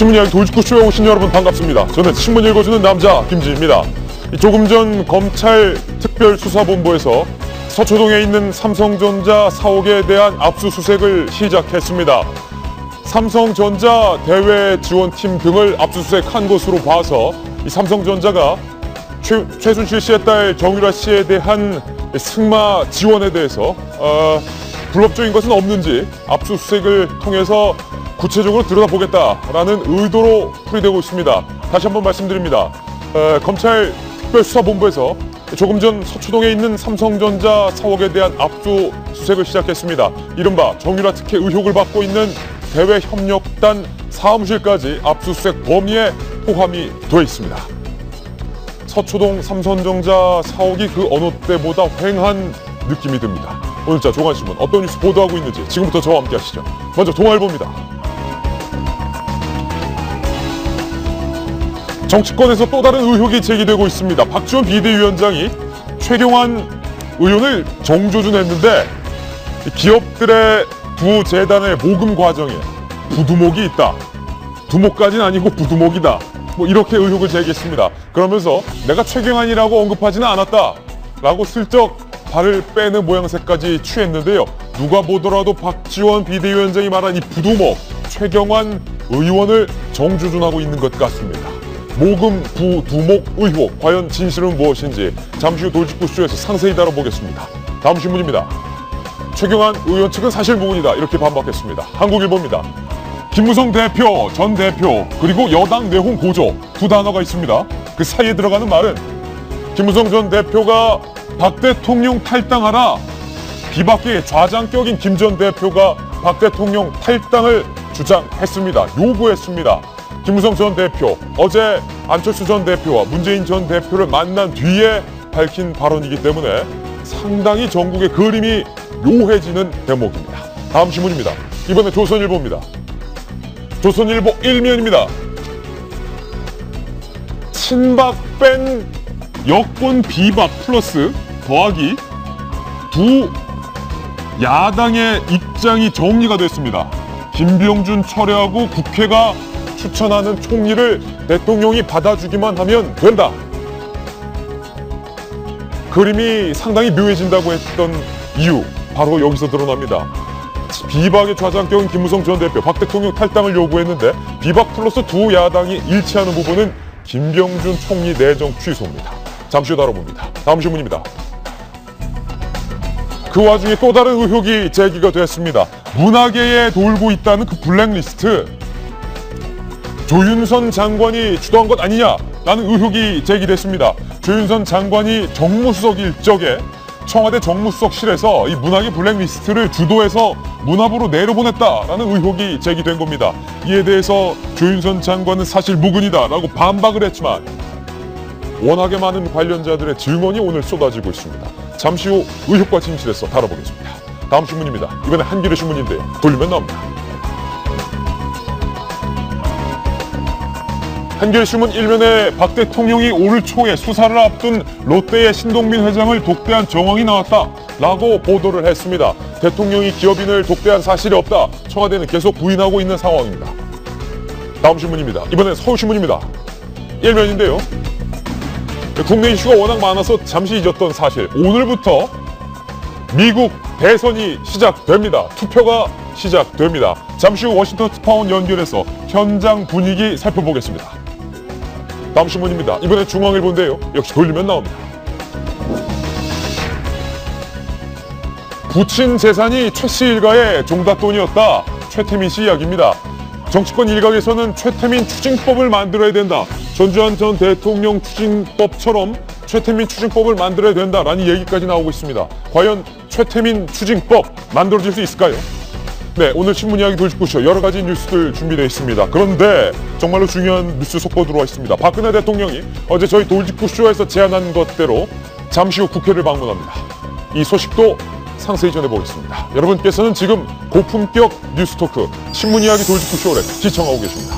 신문 이야기 돌직구쇼에 오신 여러분 반갑습니다. 저는 신문 읽어주는 남자 김지희입니다. 조금 전 검찰 특별수사본부에서 서초동에 있는 삼성전자 사옥에 대한 압수수색을 시작했습니다. 삼성전자 대외지원팀 등을 압수수색한 것으로 봐서 이 삼성전자가 최순실 씨의 딸 정유라 씨에 대한 승마 지원에 대해서 불법적인 것은 없는지 압수수색을 통해서 구체적으로 들여다보겠다라는 의도로 풀이되고 있습니다. 다시 한번 말씀드립니다. 검찰 특별수사본부에서 조금 전 서초동에 있는 삼성전자 사옥에 대한 압수수색을 시작했습니다. 이른바 정유라 특혜 의혹을 받고 있는 대외협력단 사무실까지 압수수색 범위에 포함이 되어 있습니다. 서초동 삼성전자 사옥이 그 어느 때보다 휑한 느낌이 듭니다. 오늘자 종합신문 어떤 뉴스 보도하고 있는지 지금부터 저와 함께 하시죠. 먼저 동아일보입니다. 정치권에서 또 다른 의혹이 제기되고 있습니다. 박지원 비대위원장이 최경환 의원을 정조준했는데 기업들의 두 재단의 모금 과정에 부두목이 있다. 두목까지는 아니고 부두목이다. 이렇게 의혹을 제기했습니다. 그러면서 내가 최경환이라고 언급하지는 않았다. 라고 슬쩍 발을 빼는 모양새까지 취했는데요. 누가 보더라도 박지원 비대위원장이 말한 이 부두목 최경환 의원을 정조준하고 있는 것 같습니다. 모금 부두목 의혹 과연 진실은 무엇인지 잠시 후 돌직구쇼에서 상세히 다뤄보겠습니다. 다음 신문입니다. 최경환 의원 측은 사실무근이다 이렇게 반박했습니다. 한국일보입니다. 김무성 대표, 전 대표 그리고 여당 내홍 고조 두 단어가 있습니다. 그 사이에 들어가는 말은 김무성 전 대표가 박 대통령 탈당하라 비박계의 좌장격인 김 전 대표가 박 대통령 탈당을 주장했습니다. 요구했습니다. 김무성 전 대표 어제 안철수 전 대표와 문재인 전 대표를 만난 뒤에 밝힌 발언이기 때문에 상당히 전국의 그림이 묘해지는 대목입니다. 다음 신문입니다. 이번에 조선일보입니다. 조선일보 1면입니다. 친박 뺀 여권 비박 플러스 더하기 두 야당의 입장이 정리가 됐습니다. 김병준 철회하고 국회가 추천하는 총리를 대통령이 받아주기만 하면 된다. 그림이 상당히 묘해진다고 했던 이유 바로 여기서 드러납니다. 비박의 좌장격인 김무성 전 대표 박 대통령 탈당을 요구했는데 비박 플러스 두 야당이 일치하는 부분은 김병준 총리 내정 취소입니다. 잠시 후 다뤄봅니다. 다음 신문입니다. 그 와중에 또 다른 의혹이 제기가 됐습니다. 문화계에 돌고 있다는 그 블랙리스트 조윤선 장관이 주도한 것 아니냐라는 의혹이 제기됐습니다. 조윤선 장관이 정무수석일 적에 청와대 정무수석실에서 이 문화계 블랙리스트를 주도해서 문화부로 내려보냈다라는 의혹이 제기된 겁니다. 이에 대해서 조윤선 장관은 사실 무근이다라고 반박을 했지만 워낙에 많은 관련자들의 증언이 오늘 쏟아지고 있습니다. 잠시 후 의혹과 진실에서 다뤄보겠습니다. 다음 신문입니다. 이번에 한겨레 신문인데요. 돌리면 나옵니다. 한겨레 신문 1면에 박 대통령이 올 초에 수사를 앞둔 롯데의 신동빈 회장을 독대한 정황이 나왔다라고 보도를 했습니다. 대통령이 기업인을 독대한 사실이 없다. 청와대는 계속 부인하고 있는 상황입니다. 다음 신문입니다. 이번엔 서울신문입니다. 1면인데요. 국내 이슈가 워낙 많아서 잠시 잊었던 사실. 오늘부터 미국 대선이 시작됩니다. 투표가 시작됩니다. 잠시 후 워싱턴 특파원 연결해서 현장 분위기 살펴보겠습니다. 다음 신문입니다. 이번엔 중앙일보인데요. 역시 돌리면 나옵니다. 부친 재산이 최 씨 일가의 종잣돈이었다. 최태민 씨 이야기입니다. 정치권 일각에서는 최태민 추징법을 만들어야 된다. 전두환 전 대통령 추징법처럼 최태민 추징법을 만들어야 된다라는 얘기까지 나오고 있습니다. 과연 최태민 추징법 만들어질 수 있을까요? 네, 오늘 신문 이야기 돌직구쇼 여러 가지 뉴스들 준비되어 있습니다. 그런데 정말로 중요한 뉴스 속보 들어와 있습니다. 박근혜 대통령이 어제 저희 돌직구쇼에서 제안한 것대로 잠시 후 국회를 방문합니다. 이 소식도 상세히 전해보겠습니다. 여러분께서는 지금 고품격 뉴스 토크 신문 이야기 돌직구쇼를 시청하고 계십니다.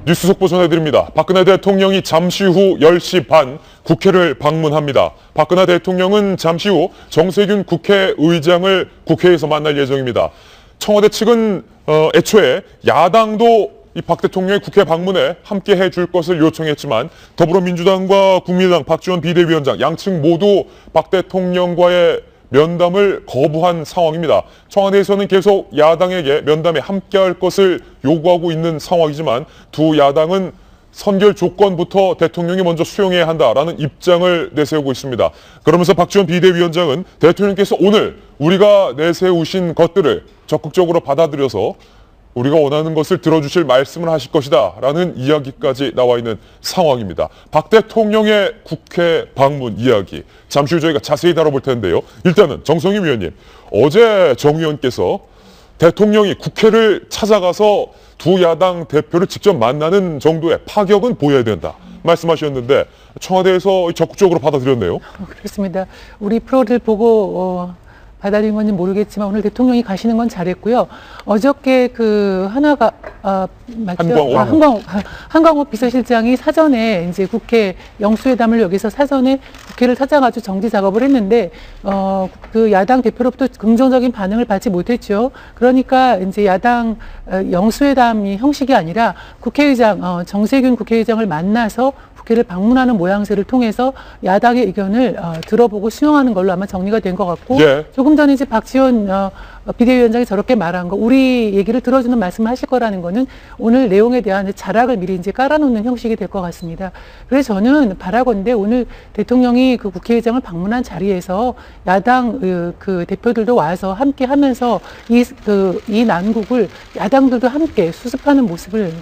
뉴스 속보 전해드립니다. 박근혜 대통령이 잠시 후 10시 반 국회를 방문합니다. 박근혜 대통령은 잠시 후 정세균 국회의장을 국회에서 만날 예정입니다. 청와대 측은 애초에 야당도 이 박 대통령의 국회 방문에 함께 해줄 것을 요청했지만 더불어민주당과 국민의당 박지원 비대위원장 양측 모두 박 대통령과의 면담을 거부한 상황입니다. 청와대에서는 계속 야당에게 면담에 함께할 것을 요구하고 있는 상황이지만 두 야당은 선결 조건부터 대통령이 먼저 수용해야 한다라는 입장을 내세우고 있습니다. 그러면서 박지원 비대위원장은 대통령께서 오늘 우리가 내세우신 것들을 적극적으로 받아들여서 우리가 원하는 것을 들어주실 말씀을 하실 것이다 라는 이야기까지 나와 있는 상황입니다. 박 대통령의 국회 방문 이야기 잠시 후 저희가 자세히 다뤄볼 텐데요. 일단은 정성임 위원님, 어제 정 의원께서 대통령이 국회를 찾아가서 두 야당 대표를 직접 만나는 정도의 파격은 보여야 된다 말씀하셨는데 청와대에서 적극적으로 받아들였네요. 그렇습니다. 우리 프로를 보고 받아들인 건지 모르겠지만 오늘 대통령이 가시는 건 잘했고요. 어저께 그 맞죠? 한광호 비서실장이 사전에 이제 국회 영수회담을 여기서 사전에 국회를 찾아가지고 정지 작업을 했는데 그 야당 대표로부터 긍정적인 반응을 받지 못했죠. 그러니까 이제 야당 영수회담이 형식이 아니라 국회의장 정세균 국회의장을 만나서 국회를 방문하는 모양새를 통해서 야당의 의견을 들어보고 수용하는 걸로 아마 정리가 된 것 같고 예. 조금 전에 이제 박지원 비대위원장이 저렇게 말한 거 우리 얘기를 들어주는 말씀을 하실 거라는 거는 오늘 내용에 대한 자락을 미리 이제 깔아놓는 형식이 될 것 같습니다. 그래서 저는 바라건대 오늘 대통령이 그 국회의장을 방문한 자리에서 야당 그 대표들도 와서 함께 하면서 이 난국을 야당들도 함께 수습하는 모습을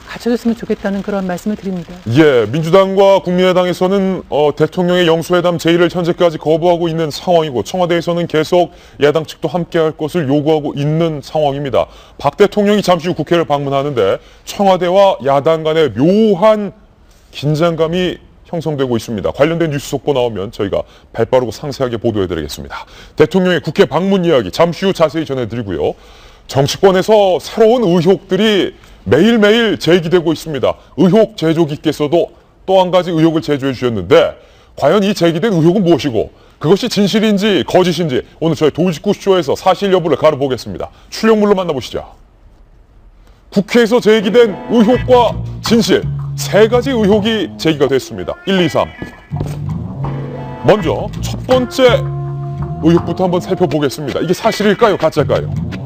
갖춰줬으면 좋겠다는 그런 말씀을 드립니다. 예, 민주당과 국민의당에서는 대통령의 영수회담 제의를 현재까지 거부하고 있는 상황이고 청와대에서는 계속 야당 측도 함께할 것을 요구하고 있는 상황입니다. 박 대통령이 잠시 후 국회를 방문하는데 청와대와 야당 간의 묘한 긴장감이 형성되고 있습니다. 관련된 뉴스 속보 나오면 저희가 발빠르고 상세하게 보도해드리겠습니다. 대통령의 국회 방문 이야기 잠시 후 자세히 전해드리고요. 정치권에서 새로운 의혹들이 매일매일 제기되고 있습니다. 의혹 제조기께서도 또 한 가지 의혹을 제조해 주셨는데 과연 이 제기된 의혹은 무엇이고 그것이 진실인지 거짓인지 오늘 저희 도직구쇼에서 사실 여부를 가려보겠습니다. 출력물로 만나보시죠. 국회에서 제기된 의혹과 진실 세 가지 의혹이 제기가 됐습니다. 1, 2, 3. 먼저 첫 번째 의혹부터 한번 살펴보겠습니다. 이게 사실일까요? 가짜일까요?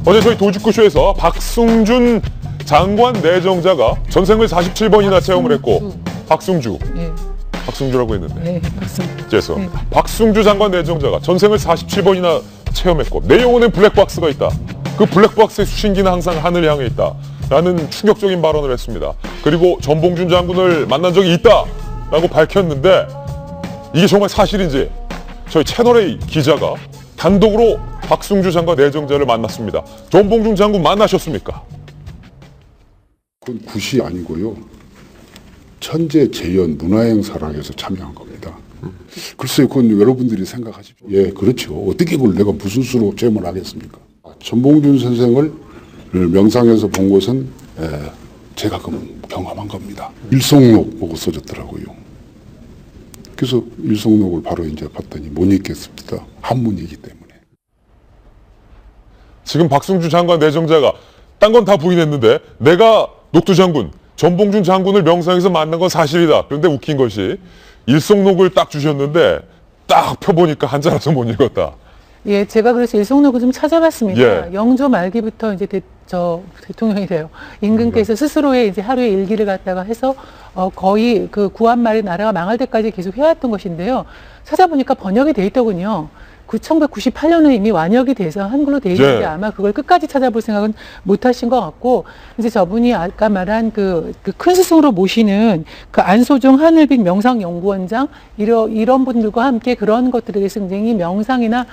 어제 저희 도직구쇼에서 박승준 장관 내정자가 전생을 47번이나 체험을 했고 박승주. 네. 박승주라고 했는데. 네, 박승주. 죄송합니다. 네. 박승주 장관 내정자가 전생을 47번이나 체험했고 내용에는 블랙박스가 있다. 그 블랙박스의 수신기는 항상 하늘을 향해 있다. 라는 충격적인 발언을 했습니다. 그리고 전봉준 장군을 만난 적이 있다. 라고 밝혔는데 이게 정말 사실인지 저희 채널A 기자가 단독으로 박승주 장관 내정자를 만났습니다. 전봉준 장군 만나셨습니까? 그건 굿이 아니고요. 천재 재연 문화행사라 해서 참여한 겁니다. 글쎄요, 그건 여러분들이 생각하십시오. 예, 그렇죠. 어떻게 그걸 내가 무슨 수로 체험을 하겠습니까? 전봉준 선생을 명상에서 본 것은 제가 경험한 겁니다. 일성록 보고 써졌더라고요. 그래서 일성록을 바로 이제 봤더니 못 읽겠습니다. 한문이기 때문에. 지금 박승주 장관 내정자가 딴 건 다 부인했는데 내가 녹두 장군, 전봉준 장군을 명상에서 만난 건 사실이다. 그런데 웃긴 것이 일성록을 딱 주셨는데 딱 펴보니까 한자라서 못 읽었다. 예, 제가 그래서 일성록을 좀 찾아봤습니다. 예. 영조 말기부터 이제 대통령이래요. 임금께서 스스로의 이제 하루의 일기를 갖다가 해서 거의 그 구한말의 나라가 망할 때까지 계속 해왔던 것인데요. 찾아보니까 번역이 돼 있더군요. 1998년에 이미 완역이 돼서 한글로 돼 있는데 예. 아마 그걸 끝까지 찾아볼 생각은 못 하신 것 같고 이제 저분이 아까 말한 그 큰 스승으로 모시는 그 안소중 하늘빛 명상연구원장 이런 분들과 함께 그런 것들에 대해서 굉장히 명상이나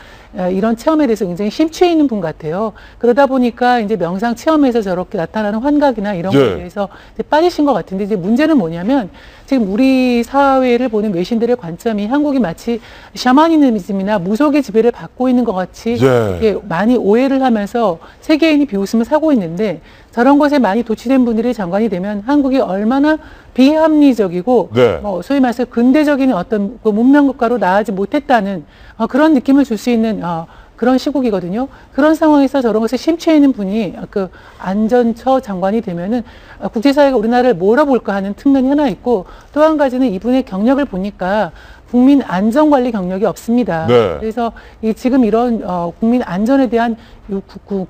이런 체험에 대해서 굉장히 심취해 있는 분 같아요. 그러다 보니까 이제 명상 체험에서 저렇게 나타나는 환각이나 이런 예. 것에 대해서 이제 빠지신 것 같은데 이제 문제는 뭐냐면 지금 우리 사회를 보는 외신들의 관점이 한국이 마치 샤머니즘이나 무속의 지배를 받고 있는 것 같이 예, 많이 오해를 하면서 세계인이 비웃음을 사고 있는데 저런 것에 많이 도취된 분들이 장관이 되면 한국이 얼마나 비합리적이고 네. 소위 말해서 근대적인 어떤 그 문명 국가로 나아지 못했다는 그런 느낌을 줄 수 있는 그런 시국이거든요. 그런 상황에서 저런 것에 심취해 있는 분이 그 안전처 장관이 되면은 국제사회가 우리나라를 몰아볼까 하는 측면이 하나 있고 또 한 가지는 이분의 경력을 보니까 국민 안전관리 경력이 없습니다. 네. 그래서 지금 이런 국민 안전에 대한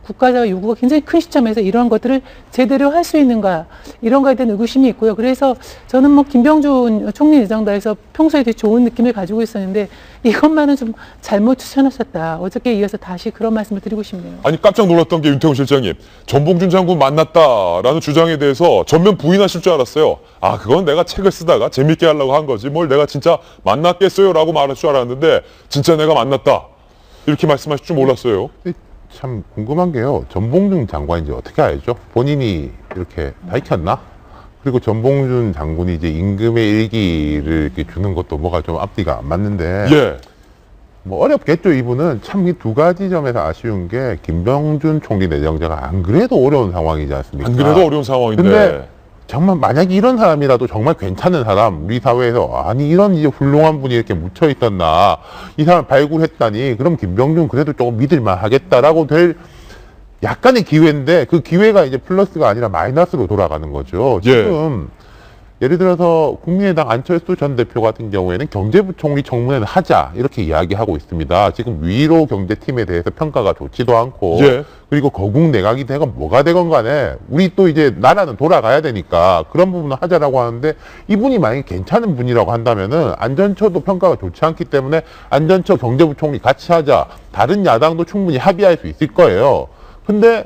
국가적 요구가 굉장히 큰 시점에서 이런 것들을 제대로 할 수 있는가 이런 거에 대한 의구심이 있고요. 그래서 저는 뭐 김병준 총리 의장단에서 평소에 되게 좋은 느낌을 가지고 있었는데 이것만은 좀 잘못 추천하셨다. 어저께 이어서 다시 그런 말씀을 드리고 싶네요. 아니 깜짝 놀랐던 게 윤태훈 실장님 전봉준 장군 만났다라는 주장에 대해서 전면 부인하실 줄 알았어요. 아 그건 내가 책을 쓰다가 재밌게 하려고 한 거지 뭘 내가 진짜 만났겠어요 라고 말할 줄 알았는데 진짜 내가 만났다 이렇게 말씀하실 줄 몰랐어요. 참 궁금한 게요. 전봉준 장관인지 어떻게 알죠? 본인이 이렇게 밝혔나? 그리고 전봉준 장군이 이제 임금의 일기를 이렇게 주는 것도 뭐가 좀 앞뒤가 안 맞는데. 예. 뭐 어렵겠죠. 이분은 참 이 두 가지 점에서 아쉬운 게 김병준 총리 내정자가 안 그래도 어려운 상황이지 않습니까? 안 그래도 어려운 상황인데. 근데 정말 만약에 이런 사람이라도 정말 괜찮은 사람 우리 사회에서 아니 이런 이제 훌륭한 분이 이렇게 묻혀 있었나 이 사람 발굴했다니 그럼 김병준 그래도 조금 믿을만 하겠다라고 될 약간의 기회인데 그 기회가 이제 플러스가 아니라 마이너스로 돌아가는 거죠. 지금 예를 들어서 국민의당 안철수 전 대표 같은 경우에는 경제부총리 청문회는 하자 이렇게 이야기하고 있습니다. 지금 위로 경제팀에 대해서 평가가 좋지도 않고 그리고 거국 내각이 되건 뭐가 되건 간에 우리 또 이제 나라는 돌아가야 되니까 그런 부분을 하자라고 하는데 이분이 만약에 괜찮은 분이라고 한다면은 안전처도 평가가 좋지 않기 때문에 안전처 경제부총리 같이 하자 다른 야당도 충분히 합의할 수 있을 거예요. 근데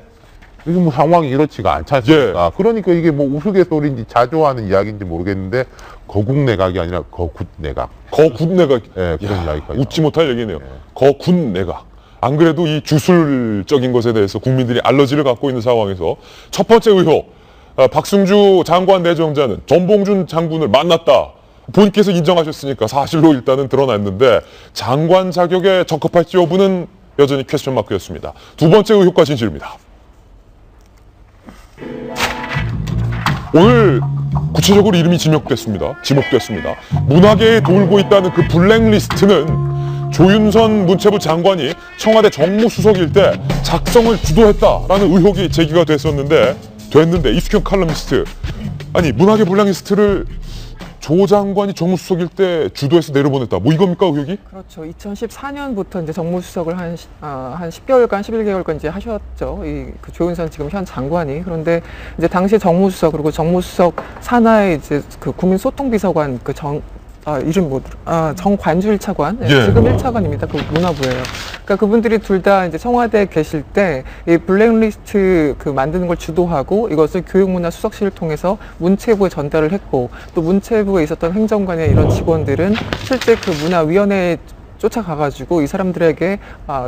이게 뭐 상황이 이렇지가 않지 않습니까? 그러니까 이게 뭐 우스갯소리인지 자조하는 이야기인지 모르겠는데 거국 내각이 아니라 거굿 내각. 거굿 내각. 네, 그런 이야기가 웃지 못할 얘기네요. 거굿 내각. 안 그래도 이 주술적인 것에 대해서 국민들이 알러지를 갖고 있는 상황에서 첫 번째 의혹. 박승주 장관 내정자는 전봉준 장군을 만났다. 본인께서 인정하셨으니까 사실로 일단은 드러났는데 장관 자격에 적합할지 여부는 여전히 퀘스천 마크였습니다. 두 번째 의혹과 진실입니다. 오늘 구체적으로 이름이 지목됐습니다. 문화계에 돌고 있다는 그 블랙리스트는 조윤선 문체부 장관이 청와대 정무수석일 때 작성을 주도했다라는 의혹이 제기가 됐는데 이숙현 칼럼니스트 아니 문화계 블랙리스트를 조 장관이 정무수석일 때 주도해서 내려보냈다. 뭐 이겁니까 의혹이? 그렇죠. 2014년부터 이제 정무수석을 한 10개월간, 11개월간 이제 하셨죠. 그 조윤선 지금 현 장관이. 그런데 이제 당시 정무수석 그리고 정무수석 산하의 이제 그 국민소통비서관 이름 정관주 1차관. 지금 1차관입니다. 그 문화부예요. 그러니까 그분들이 둘 다 이제 청와대에 계실 때 이 블랙리스트 그 만드는 걸 주도하고 이것을 교육문화수석실을 통해서 문체부에 전달을 했고 또 문체부에 있었던 행정관의 이런 직원들은 실제 그 문화위원회에 쫓아가가지고 이 사람들에게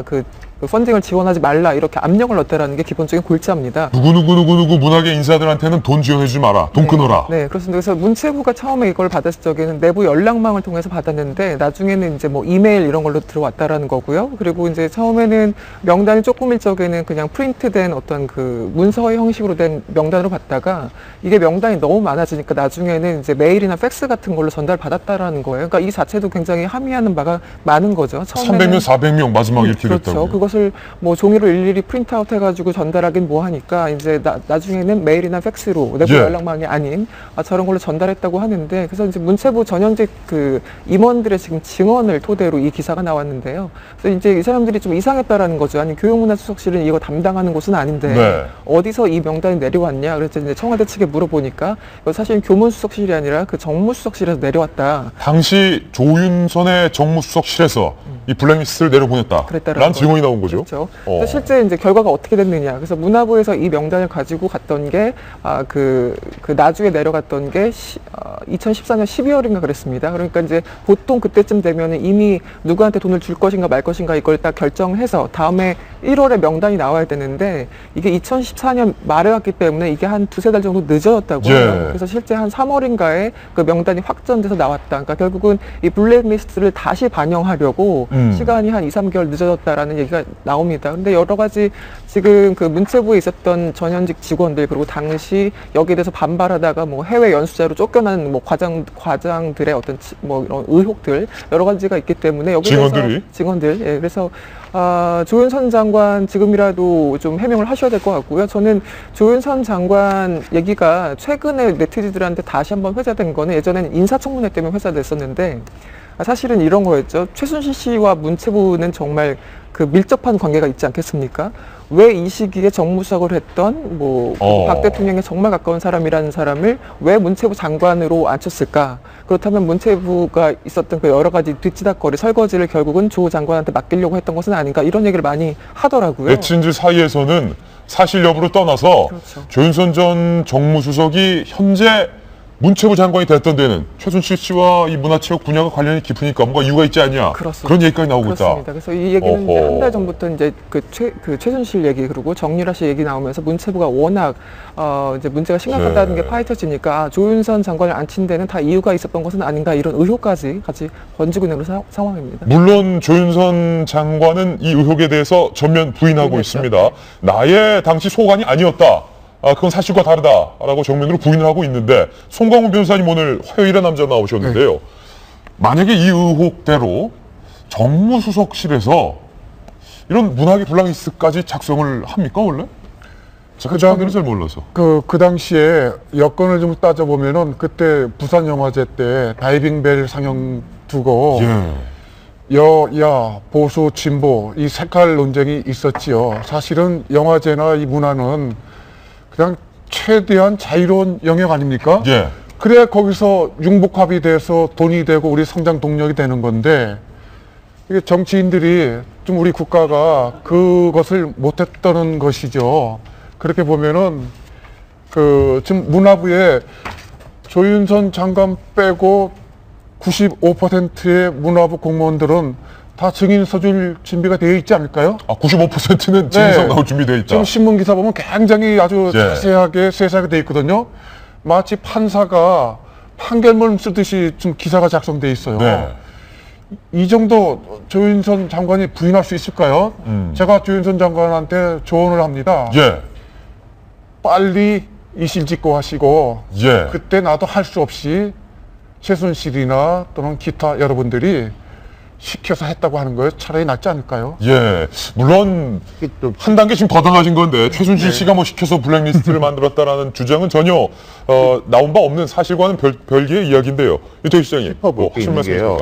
그 펀딩을 지원하지 말라 이렇게 압력을 넣었다라는 게 기본적인 골자입니다. 누구 문화계 인사들한테는 돈 지원해주지 마라. 돈 끊어라. 네, 그렇습니다. 그래서 문체부가 처음에 이걸 받았을 적에는 내부 연락망을 통해서 받았는데 나중에는 이제 뭐 이메일 이런 걸로 들어왔다라는 거고요. 그리고 이제 처음에는 명단이 조금일 적에는 그냥 프린트된 어떤 그 문서 형식으로 된 명단으로 받다가 이게 명단이 너무 많아지니까 나중에는 이제 메일이나 팩스 같은 걸로 전달받았다라는 거예요. 그러니까 이 자체도 굉장히 함의하는 바가 많은 거죠. 처음에는 300명, 400명 마지막 이렇게 됐다고. 그렇죠. 그것을 뭐 종이로 일일이 프린트아웃 해가지고 전달하긴 뭐 하니까 이제 나중에는 메일이나 팩스로 내부 연락망이 아닌 저런 걸로 전달했다고 하는데 그래서 이제 문체부 전현직 그 임원들의 지금 증언을 토대로 이 기사가 나왔는데요. 그래서 이제 이 사람들이 좀 이상했다라는 거죠. 아니 교육문화수석실은 이거 담당하는 곳은 아닌데 어디서 이 명단이 내려왔냐? 그래서 이제 청와대 측에 물어보니까 이거 사실 교문수석실이 아니라 그 정무수석실에서 내려왔다. 당시 조윤선의 정무수석실에서 이 블랙리스트를 내려보냈다. 라는 증언이 나온 거죠. 그렇죠. 실제 이제 결과가 어떻게 됐느냐. 그래서 문화부에서 이 명단을 가지고 갔던 게 그 나중에 내려갔던 게 2014년 12월인가 그랬습니다. 그러니까 이제 보통 그때쯤 되면은 이미 누구한테 돈을 줄 것인가 말 것인가 이걸 딱 결정해서 다음에 1월에 명단이 나와야 되는데 이게 2014년 말에 왔기 때문에 이게 한 두세 달 정도 늦어졌다고 해요. 그래서 실제 한 3월인가에 그 명단이 확정돼서 나왔다. 그러니까 결국은 이 블랙리스트를 다시 반영하려고 시간이 한 2, 3개월 늦어졌다라는 얘기가 나옵니다. 근데 여러 가지 지금 그 문체부에 있었던 전현직 직원들 그리고 당시 여기에 대해서 반발하다가 뭐 해외 연수자로 쫓겨난 뭐 과장들의 어떤 뭐 이런 의혹들 여러 가지가 있기 때문에 여기에 대해서 직원들 예, 그래서 조윤선 장관 지금이라도 좀 해명을 하셔야 될 것 같고요. 저는 조윤선 장관 얘기가 최근에 네티즌들한테 다시 한번 회자된 거는 예전에는 인사청문회 때문에 회자됐었는데 사실은 이런 거였죠. 최순실 씨와 문체부는 정말 그 밀접한 관계가 있지 않겠습니까? 왜 이 시기에 정무수석을 했던 박 대통령의 정말 가까운 사람이라는 사람을 왜 문체부 장관으로 앉혔을까? 그렇다면 문체부가 있었던 그 여러 가지 뒤치다거리 설거지를 결국은 조 장관한테 맡기려고 했던 것은 아닌가 이런 얘기를 많이 하더라고요. 네티즌들 사이에서는 사실 여부를 떠나서 그렇죠. 조윤선 전 정무수석이 현재 문체부 장관이 됐던 데는 최순실 씨와 이 문화체육 분야가 관련이 깊으니까 뭔가 이유가 있지 않냐. 그렇습니다. 그런 얘기까지 나오고 그렇습니다. 있다. 그래서 이 얘기는 한 달 전부터 이제 그 최순실 얘기 그리고 정유라 씨 얘기 나오면서 문체부가 워낙 이제 문제가 심각하다는 게 파헤쳐지니까 조윤선 장관을 앉힌 데는 다 이유가 있었던 것은 아닌가 이런 의혹까지 같이 번지고 있는 상황입니다. 물론 조윤선 장관은 이 의혹에 대해서 전면 부인하고 있습니다. 나의 당시 소관이 아니었다. 그건 사실과 다르다라고 정면으로 부인을 하고 있는데 송강호 변호사님 오늘 화요일에 남자 나오셨는데요. 만약에 이 의혹대로 정무수석실에서 이런 문학의 블랙리스트까지 작성을 합니까 원래? 제가 저는 잘 몰라서. 그 당시에 여건을 좀 따져보면은 그때 부산 영화제 때 다이빙벨 상영 두고 여야 보수 진보 이 색깔 논쟁이 있었지요. 사실은 영화제나 이 문화는 그냥 최대한 자유로운 영역 아닙니까? 그래야 거기서 융복합이 돼서 돈이 되고 우리 성장 동력이 되는 건데 이게 정치인들이 좀 우리 국가가 그것을 못했다는 것이죠. 그렇게 보면은 지금 문화부에 조윤선 장관 빼고 95%의 문화부 공무원들은 다 증인 서줄 준비가 되어 있지 않을까요? 95%는 증인석 나올 준비되어 있다. 지금 신문 기사 보면 굉장히 아주 자세하게 세세하게 되어 있거든요. 마치 판사가 판결문 쓰듯이 좀 기사가 작성되어 있어요. 이 정도 조윤선 장관이 부인할 수 있을까요? 제가 조윤선 장관한테 조언을 합니다. 빨리 이실직고 하시고 그때 나도 할 수 없이 최순실이나 또는 기타 여러분들이 시켜서 했다고 하는 거예요. 차라리 낫지 않을까요? 물론 한 단계 지금 더 나아진 건데 최순실 씨가 뭐 시켜서 블랙리스트를 만들었다라는 주장은 전혀 나온 바 없는 사실과는 별개의 이야기인데요. 유태희 시장님, 하실 말씀이세요?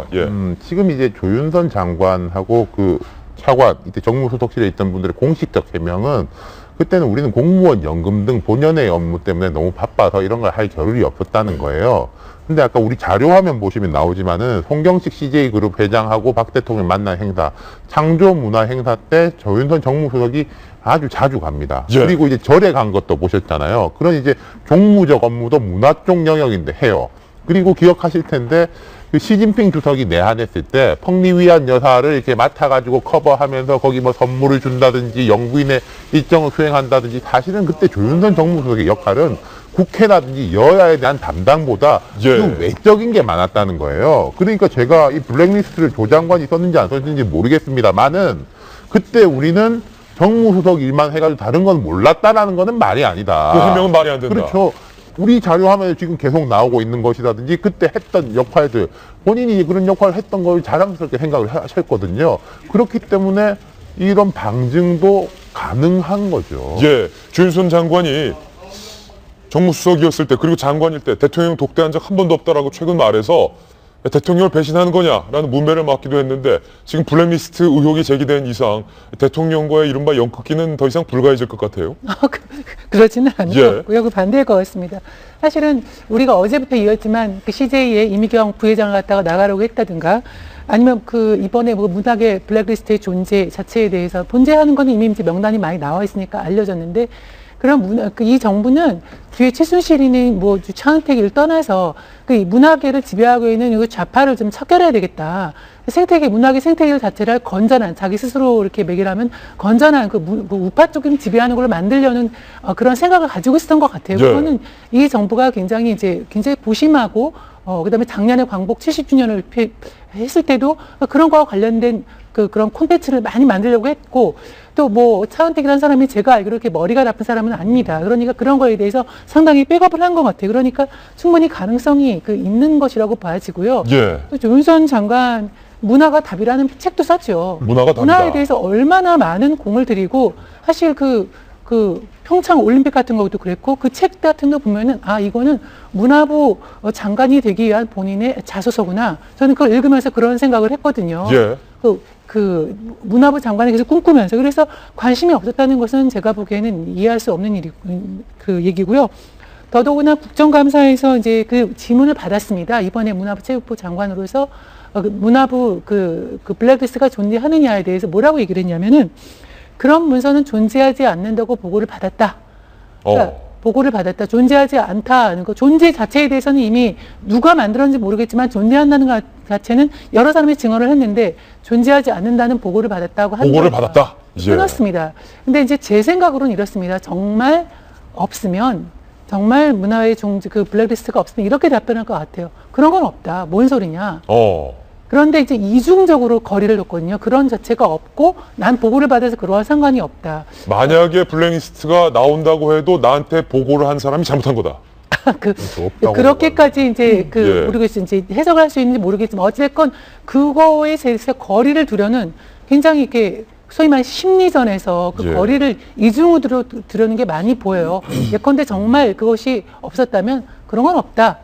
지금 이제 조윤선 장관하고 그 차관 이때 정무수석실에 있던 분들의 공식적 해명은 그때는 우리는 공무원 연금 등 본연의 업무 때문에 너무 바빠서 이런 걸 할 겨를이 없었다는 거예요. 근데 아까 우리 자료 화면 보시면 나오지만은 송경식 CJ그룹 회장하고 박 대통령 만난 행사, 창조문화 행사 때 조윤선 정무수석이 아주 자주 갑니다. 그리고 이제 절에 간 것도 보셨잖아요. 그런 이제 종무적 업무도 문화 쪽 영역인데 해요. 그리고 기억하실 텐데 그 시진핑 주석이 내한했을 때 펑리위안 여사를 이렇게 맡아가지고 커버하면서 거기 뭐 선물을 준다든지 영부인의 일정을 수행한다든지 사실은 그때 조윤선 정무수석의 역할은 국회라든지 여야에 대한 담당보다 좀 외적인 게 많았다는 거예요. 그러니까 제가 이 블랙리스트를 조 장관이 썼는지 안 썼는지 모르겠습니다만은 그때 우리는 정무수석 일만 해가지고 다른 건 몰랐다라는 거는 말이 아니다. 그 해명은 말이 안 된다. 그렇죠. 우리 자료 화면에 지금 계속 나오고 있는 것이라든지 그때 했던 역할들 본인이 그런 역할을 했던 걸 자랑스럽게 생각을 하셨거든요. 그렇기 때문에 이런 방증도 가능한 거죠. 조윤선 장관이 정무수석이었을 때 그리고 장관일 때 대통령 독대한 적 한 번도 없다라고 최근 말해서 대통령을 배신하는 거냐라는 문매를 맞기도 했는데 지금 블랙리스트 의혹이 제기된 이상 대통령과의 이른바 연극기는 더 이상 불가해질 것 같아요. 그렇지는 않은 것 같고요. 그 반대일 것 같습니다. 사실은 우리가 어제부터 이었지만 그 CJ의 이미경 부회장을 갖다가 나가려고 했다든가 아니면 그 이번에 뭐 문학의 블랙리스트의 존재 자체에 대해서 존재하는 거는 이미 이제 명단이 많이 나와 있으니까 알려졌는데 그런 이 정부는 뒤에 최순실이니 뭐 차은택을 떠나서 그 문화계를 지배하고 있는 이 좌파를 좀 척결해야 되겠다. 생태계, 문화계 생태계 자체를 건전한, 자기 스스로 이렇게 매개하면 건전한 그 우파 쪽을 지배하는 걸 만들려는 그런 생각을 가지고 있었던 것 같아요. 예. 그거는 이 정부가 굉장히 보심하고, 그 다음에 작년에 광복 70주년을 했을 때도 그런 거와 관련된 그런 콘텐츠를 많이 만들려고 했고, 또 뭐 차은택이라는 사람이 제가 알기로 이렇게 머리가 나쁜 사람은 아닙니다. 그러니까 그런 거에 대해서 상당히 백업을 한 것 같아요. 그러니까 충분히 가능성이 있는 것이라고 봐지고요. 예. 또 조윤선 장관 문화가 답이라는 책도 썼죠. 문화가 답이다. 문화에 대해서 얼마나 많은 공을 들이고, 사실 그 평창 올림픽 같은 것도 그랬고, 그 책 같은 거 보면은, 아, 이거는 문화부 장관이 되기 위한 본인의 자소서구나. 저는 그걸 읽으면서 그런 생각을 했거든요. 예. 그 문화부 장관을 계속 꿈꾸면서. 그래서 관심이 없었다는 것은 제가 보기에는 이해할 수 없는 얘기고요. 더더구나 국정감사에서 이제 그 질문을 받았습니다. 이번에 문화부 체육부 장관으로서 문화부 그 블랙리스트가 존재하느냐에 대해서 뭐라고 얘기를 했냐면은, 그런 문서는 존재하지 않는다고 보고를 받았다. 그러니까 보고를 받았다. 존재하지 않다는 거. 존재 자체에 대해서는 이미 누가 만들었는지 모르겠지만 존재한다는 것 자체는 여러 사람이 증언을 했는데 존재하지 않는다는 보고를 받았다고 하는 보고를 받았다. 끊었습니다. 근데 이제 제 생각으로는 이렇습니다. 정말 없으면, 정말 문화의 그 블랙리스트가 없으면 이렇게 답변할 것 같아요. 그런 건 없다. 뭔 소리냐. 그런데 이제 이중적으로 거리를 뒀거든요. 그런 자체가 없고 난 보고를 받아서 그러한 상관이 없다. 만약에 블랙리스트가 나온다고 해도 나한테 보고를 한 사람이 잘못한 거다. 그렇게까지 이제 예. 모르겠어요. 이제 해석을 할 수 있는지 모르겠지만 어찌됐건 그거에 대해서 거리를 두려는 굉장히 이렇게 소위 말해 심리전에서 그 예. 거리를 이중으로 두려는 게 많이 보여요. 예컨대 정말 그것이 없었다면 그런 건 없다.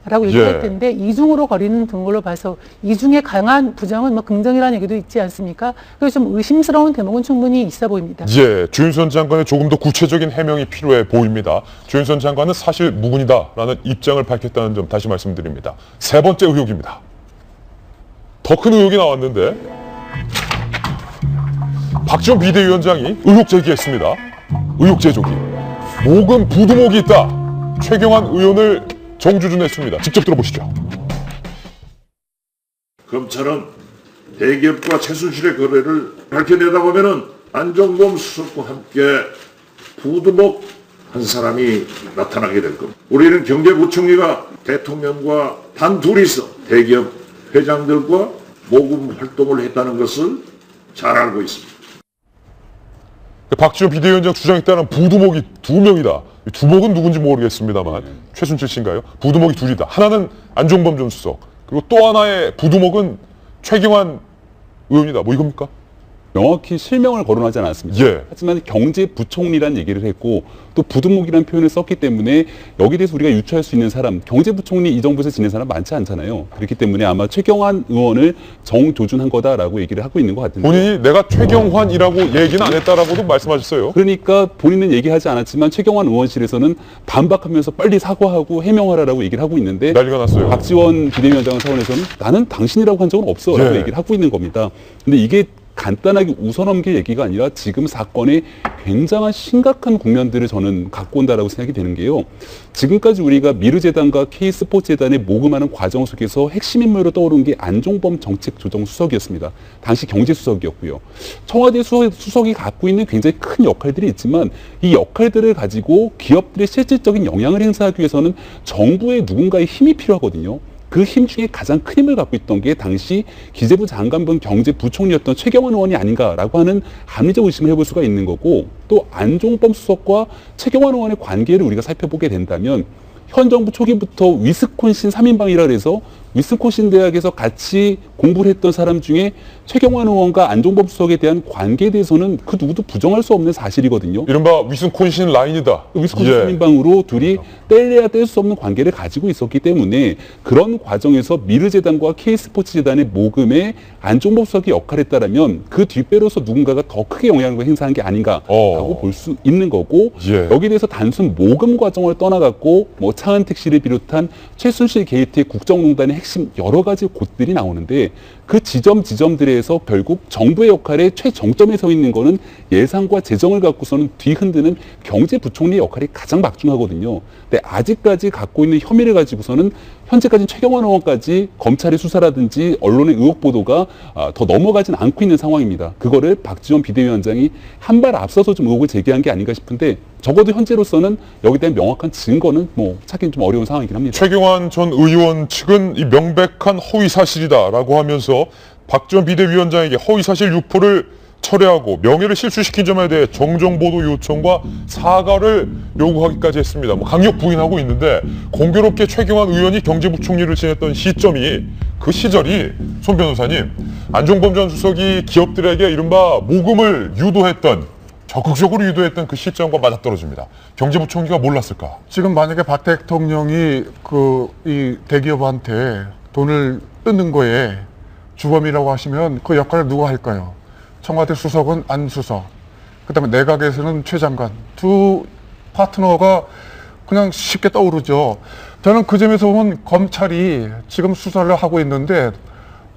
라고 얘기할 텐데, 이중으로 거리는 든 걸로 봐서 이중에 강한 부정은 뭐 긍정이라는 얘기도 있지 않습니까? 그래서 좀 의심스러운 대목은 충분히 있어 보입니다. 예, 조윤선 장관의 조금 더 구체적인 해명이 필요해 보입니다. 조윤선 장관은 사실 무근이다라는 입장을 밝혔다는 점 다시 말씀드립니다. 세 번째 의혹입니다. 더 큰 의혹이 나왔는데 박지원 비대위원장이 의혹 제기했습니다. 의혹 제조기. 모금 부두목이 있다. 최경환 의원을 정주준했습니다. 직접 들어보시죠. 검찰은 대기업과 최순실의 거래를 밝혀내다 보면은 안종범 수석과 함께 부두목 한 사람이 나타나게 될 겁니다. 우리는 경제부총리가 대통령과 단 둘이서 대기업 회장들과 모금 활동을 했다는 것을 잘 알고 있습니다. 박지원 비대위원장 주장에 따른 부두목이 2명이다. 두목은 누군지 모르겠습니다만 최순실 씨인가요? 부두목이 둘이다. 하나는 안종범 전 수석, 그리고 또 하나의 부두목은 최경환 의원이다. 뭐 이겁니까? 명확히 실명을 거론하지 않았습니다. 예. 하지만 경제부총리란 얘기를 했고 또 부두목이라는 표현을 썼기 때문에 여기에 대해서 우리가 유추할 수 있는 사람, 경제부총리 이 정부에서 지낸 사람 많지 않잖아요. 그렇기 때문에 아마 최경환 의원을 정조준한 거다라고 얘기를 하고 있는 것 같은데, 본인이 내가 최경환이라고 얘기는 안 했다라고도 말씀하셨어요. 그러니까 본인은 얘기하지 않았지만 최경환 의원실에서는 반박하면서 빨리 사과하고 해명하라라고 얘기를 하고 있는데, 난리가 났어요. 박지원 비대위원장 차원에서는 나는 당신이라고 한 적은 없어 라고 예. 얘기를 하고 있는 겁니다. 근데 이게 간단하게 웃어넘길 얘기가 아니라 지금 사건에 굉장한 심각한 국면들을 저는 갖고 온다라고 생각이 되는 게요. 지금까지 우리가 미르재단과 K스포츠재단에 모금하는 과정 속에서 핵심 인물로 떠오른 게 안종범 정책조정수석이었습니다. 당시 경제수석이었고요. 청와대 수석이 갖고 있는 굉장히 큰 역할들이 있지만 이 역할들을 가지고 기업들의 실질적인 영향을 행사하기 위해서는 정부의 누군가의 힘이 필요하거든요. 그 힘 중에 가장 큰 힘을 갖고 있던 게 당시 기재부 장관 겸 경제부총리였던 최경환 의원이 아닌가라고 하는 합리적 의심을 해볼 수가 있는 거고, 또 안종범 수석과 최경환 의원의 관계를 우리가 살펴보게 된다면 현 정부 초기부터 위스콘신 3인방이라 그래서 위스콘신 대학에서 같이 공부를 했던 사람 중에 최경환 의원과 안종범 수석에 대한 관계에 대해서는 그 누구도 부정할 수 없는 사실이거든요. 이른바 위스콘신 라인이다. 위스콘신 3인방으로 둘이 뗄래야 뗄 수 없는 관계를 가지고 있었기 때문에 그런 과정에서 미르재단과 K스포츠재단의 모금에 안종범 수석이 역할을 했다라면 그 뒷배로서 누군가가 더 크게 영향을 행사한 게 아닌가라고 볼 수 있는 거고, 예. 여기에 대해서 단순 모금 과정을 떠나갖고 뭐 차은택 씨를 비롯한 최순실 게이트의 국정농단의 핵심 여러 가지 곳들이 나오는데 그 지점들에서 결국 정부의 역할에 최정점에 서 있는 거는 예산과 재정을 갖고서는 뒤흔드는 경제부총리의 역할이 가장 막중하거든요. 근데 아직까지 갖고 있는 혐의를 가지고서는 현재까지 최경환 의원까지 검찰의 수사라든지 언론의 의혹 보도가 더 넘어가진 않고 있는 상황입니다. 그거를 박지원 비대위원장이 한 발 앞서서 좀 의혹을 제기한 게 아닌가 싶은데 적어도 현재로서는 여기에 대한 명확한 증거는 찾기는 좀 어려운 상황이긴 합니다. 최경환 전 의원 측은 이 명백한 허위 사실이다라고 하면서 박지원 비대위원장에게 허위 사실 유포를 철회하고 명예를 실추시킨 점에 대해 정정보도 요청과 사과를 요구하기까지 했습니다. 강력 부인하고 있는데 공교롭게 최경환 의원이 경제부총리를 지냈던 시점이 그 시절이 손 변호사님 안종범 전 수석이 기업들에게 이른바 모금을 유도했던 적극적으로 유도했던 그 시점과 맞아떨어집니다. 경제부총리가 몰랐을까? 지금 만약에 박 대통령이 이 대기업한테 돈을 뜯는 거에 주범이라고 하시면 그 역할을 누가 할까요? 청와대 수석은 안 수석, 그다음에 내각에서는 최 장관, 두 파트너가 그냥 쉽게 떠오르죠. 저는 그 점에서 보면 검찰이 지금 수사를 하고 있는데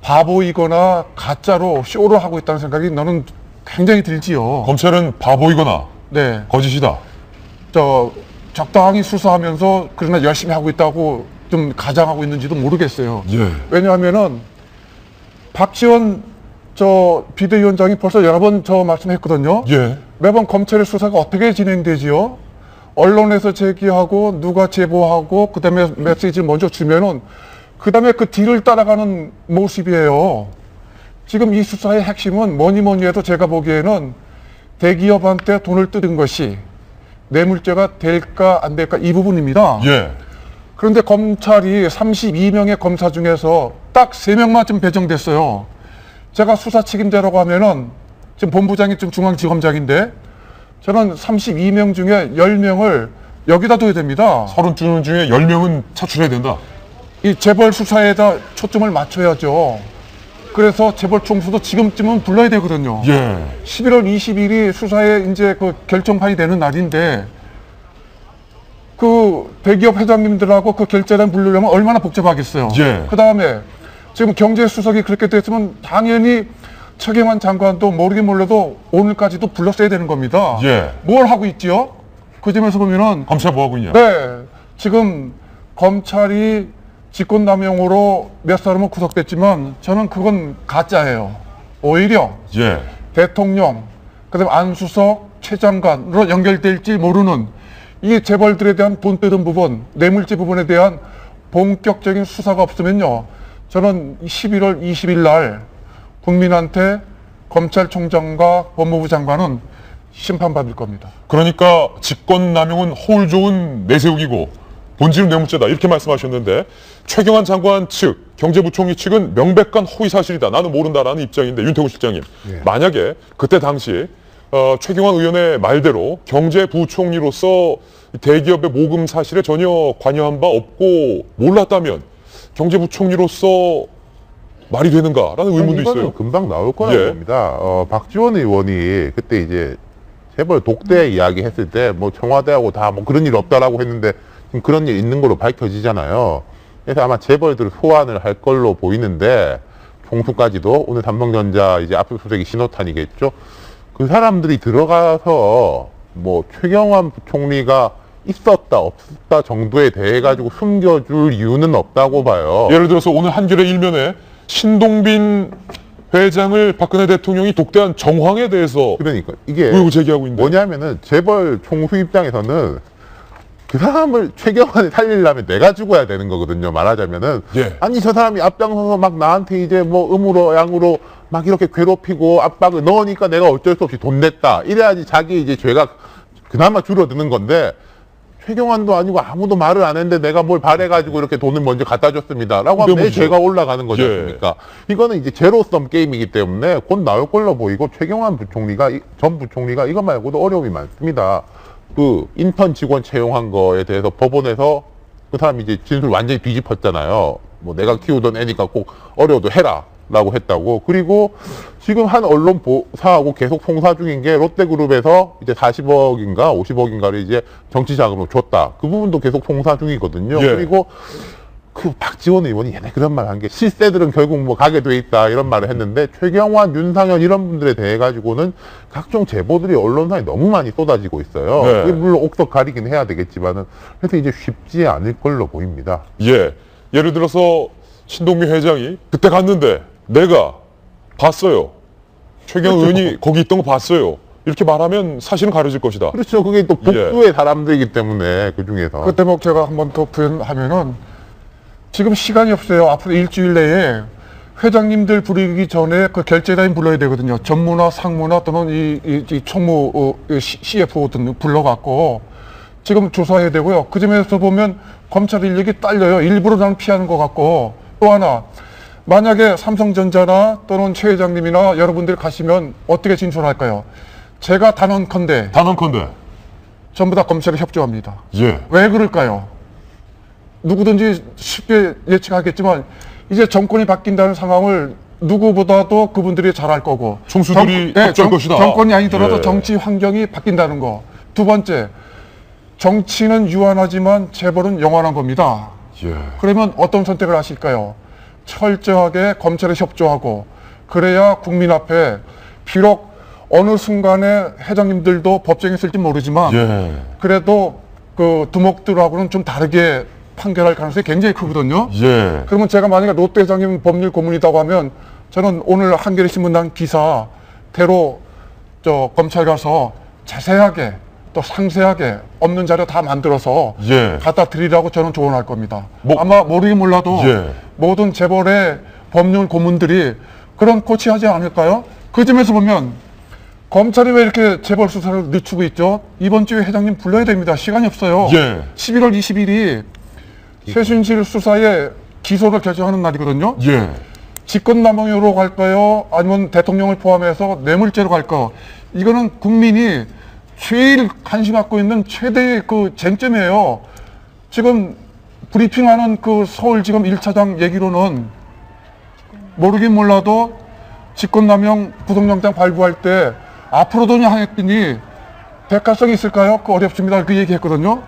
바보이거나 가짜로 쇼를 하고 있다는 생각이 나는 굉장히 들지요. 검찰은 바보이거나 네, 거짓이다. 적당히 수사하면서 그러나 열심히 하고 있다고 좀 가장하고 있는지도 모르겠어요. 예. 왜냐하면은 박지원 비대위원장이 벌써 여러 번 말씀했거든요. 예. 매번 검찰의 수사가 어떻게 진행되지요? 언론에서 제기하고 누가 제보하고 그다음에 메시지를 먼저 주면은 그다음에 그 뒤를 따라가는 모습이에요. 지금 이 수사의 핵심은 뭐니 해도 제가 보기에는 대기업한테 돈을 뜯은 것이 뇌물죄가 될까 안 될까 이 부분입니다. 예. 그런데 검찰이 32명의 검사 중에서 딱 3명만 좀 배정됐어요. 제가 수사 책임자라고 하면은 지금 본부장이 좀 중앙지검장인데 저는 32명 중에 10명을 여기다 둬야 됩니다. 32명 중에 10명은 차출해야 된다. 이 재벌 수사에다 초점을 맞춰야죠. 그래서 재벌 총수도 지금쯤은 불러야 되거든요. 예. 11월 20일이 수사에 이제 그 결정판이 되는 날인데 그 대기업 회장님들하고 그 결재단 부르려면 얼마나 복잡하겠어요. 예. 그 다음에 지금 경제수석이 그렇게 됐으면 당연히 최경환 장관도 모르긴 몰라도 오늘까지도 불렀어야 되는 겁니다. 예. 뭘 하고 있지요? 그 점에서 보면은 검찰 뭐 하고 있냐? 네, 지금 검찰이 직권남용으로 몇 사람은 구속됐지만 저는 그건 가짜예요. 오히려 예. 대통령, 그다음에 안수석, 최 장관으로 연결될지 모르는 이 재벌들에 대한 돈 뜯은 부분, 뇌물죄 부분에 대한 본격적인 수사가 없으면요. 저는 11월 20일 날 국민한테 검찰총장과 법무부 장관은 심판받을 겁니다. 그러니까 직권남용은 허울 좋은 내세우기고 본질은 뇌물죄다 이렇게 말씀하셨는데 최경환 장관 측, 경제부총리 측은 명백한 허위 사실이다. 나는 모른다라는 입장인데 윤태호 실장님. 예. 만약에 그때 당시 최경환 의원의 말대로 경제부총리로서 대기업의 모금 사실에 전혀 관여한 바 없고 몰랐다면 경제부총리로서 말이 되는가라는 의문도 이거는 있어요. 금방 나올 거라고 예. 봅니다. 박지원 의원이 그때 이제 재벌 독대 이야기 했을 때 뭐 청와대하고 다 뭐 그런 일 없다라고 했는데 지금 그런 일 있는 걸로 밝혀지잖아요. 그래서 아마 재벌들 소환을 할 걸로 보이는데 총수까지도 오늘 삼성전자 이제 압수수색이 신호탄이겠죠. 그 사람들이 들어가서 뭐 최경환 부총리가 있었다 없었다 정도에 대해 가지고 숨겨줄 이유는 없다고 봐요. 예를 들어서 오늘 한겨레 일면에 신동빈 회장을 박근혜 대통령이 독대한 정황에 대해서 그러니까 이게 의혹을 제기하고 있는데 뭐냐면은 재벌 총수 입장에서는 그 사람을 최경환을 살리려면 내가 죽어야 되는 거거든요. 말하자면은 예. 아니 저 사람이 앞장서서 막 나한테 이제 뭐 음으로 양으로 막 이렇게 괴롭히고 압박을 넣으니까 내가 어쩔 수 없이 돈 냈다. 이래야지 자기 이제 죄가 그나마 줄어드는 건데 최경환도 아니고 아무도 말을 안 했는데 내가 뭘 바래가지고 이렇게 돈을 먼저 갖다 줬습니다. 라고 하면 내 문제죠. 죄가 올라가는 거지 예. 않습니까? 이거는 이제 제로섬 게임이기 때문에 곧 나올 걸로 보이고 최경환 부총리가, 전 부총리가 이거 말고도 어려움이 많습니다. 그 인턴 직원 채용한 거에 대해서 법원에서 그 사람이 이제 진술 완전히 뒤집었잖아요. 뭐 내가 키우던 애니까 꼭 어려워도 해라. 라고 했다고. 그리고 지금 한 언론사하고 계속 송사 중인 게 롯데그룹에서 이제 40억인가 50억인가를 이제 정치 자금으로 줬다. 그 부분도 계속 송사 중이거든요. 예. 그리고 그 박지원 의원이 얘네 그런 말 한 게 실세들은 결국 뭐 가게 돼 있다 이런 말을 했는데 최경환, 윤상현 이런 분들에 대해 가지고는 각종 제보들이 언론사에 너무 많이 쏟아지고 있어요. 네. 그게 물론 옥석 가리긴 해야 되겠지만은 그래서 이제 쉽지 않을 걸로 보입니다. 예. 예를 들어서 신동미 회장이 그때 갔는데 내가 봤어요. 최경환 의원이 거기 있던 거 봤어요. 이렇게 말하면 사실은 가려질 것이다. 그렇죠. 그게 또 복수의 사람들이기 때문에 그 중에서 그 대목 제가 한 번 더 부연하면은 지금 시간이 없어요. 앞으로 일주일 내에 회장님들 부르기 전에 그 결재단이 불러야 되거든요. 전무나 상무나 또는 이 총무 CFO 등 불러갖고 지금 조사해야 되고요. 그 점에서 보면 검찰 인력이 딸려요. 일부러 나는 피하는 것 같고 또 하나 만약에 삼성전자나 또는 최 회장님이나 여러분들이 가시면 어떻게 진술할까요? 제가 단언컨대 전부 다 검찰에 협조합니다. 예. 왜 그럴까요? 누구든지 쉽게 예측하겠지만 이제 정권이 바뀐다는 상황을 누구보다도 그분들이 잘 알 거고 총수들이 협조할 것이다. 정권이 아니더라도 예. 정치 환경이 바뀐다는 거. 두 번째, 정치는 유한하지만 재벌은 영원한 겁니다. 예. 그러면 어떤 선택을 하실까요? 철저하게 검찰에 협조하고 그래야 국민 앞에 비록 어느 순간에 회장님들도 법정에 있을지 모르지만 예. 그래도 그 두목들하고는 좀 다르게 판결할 가능성이 굉장히 크거든요. 예. 그러면 제가 만약에 롯데 회장님 법률 고문이라고 하면 저는 오늘 한겨레 신문 난 기사대로 저 검찰 가서 자세하게 또 상세하게 없는 자료 다 만들어서 예. 갖다 드리라고 저는 조언할 겁니다. 뭐- 아마 모르긴 몰라도 예. 모든 재벌의 법률 고문들이 그런 코치하지 않을까요? 그 점에서 보면 검찰이 왜 이렇게 재벌 수사를 늦추고 있죠? 이번 주에 회장님 불러야 됩니다. 시간이 없어요. 예. 11월 20일이 최순실 수사에 기소를 결정하는 날이거든요. 예. 직권남용으로 갈까요? 아니면 대통령을 포함해서 뇌물죄로 갈까? 이거는 국민이 제일 관심 갖고 있는 최대의 그 쟁점이에요. 지금 브리핑하는 그 서울지검 1차장 얘기로는 모르긴 몰라도 직권남용 구속영장 발부할 때 앞으로도 향했더니 대가성이 있을까요? 그 어렵습니다. 그 얘기했거든요.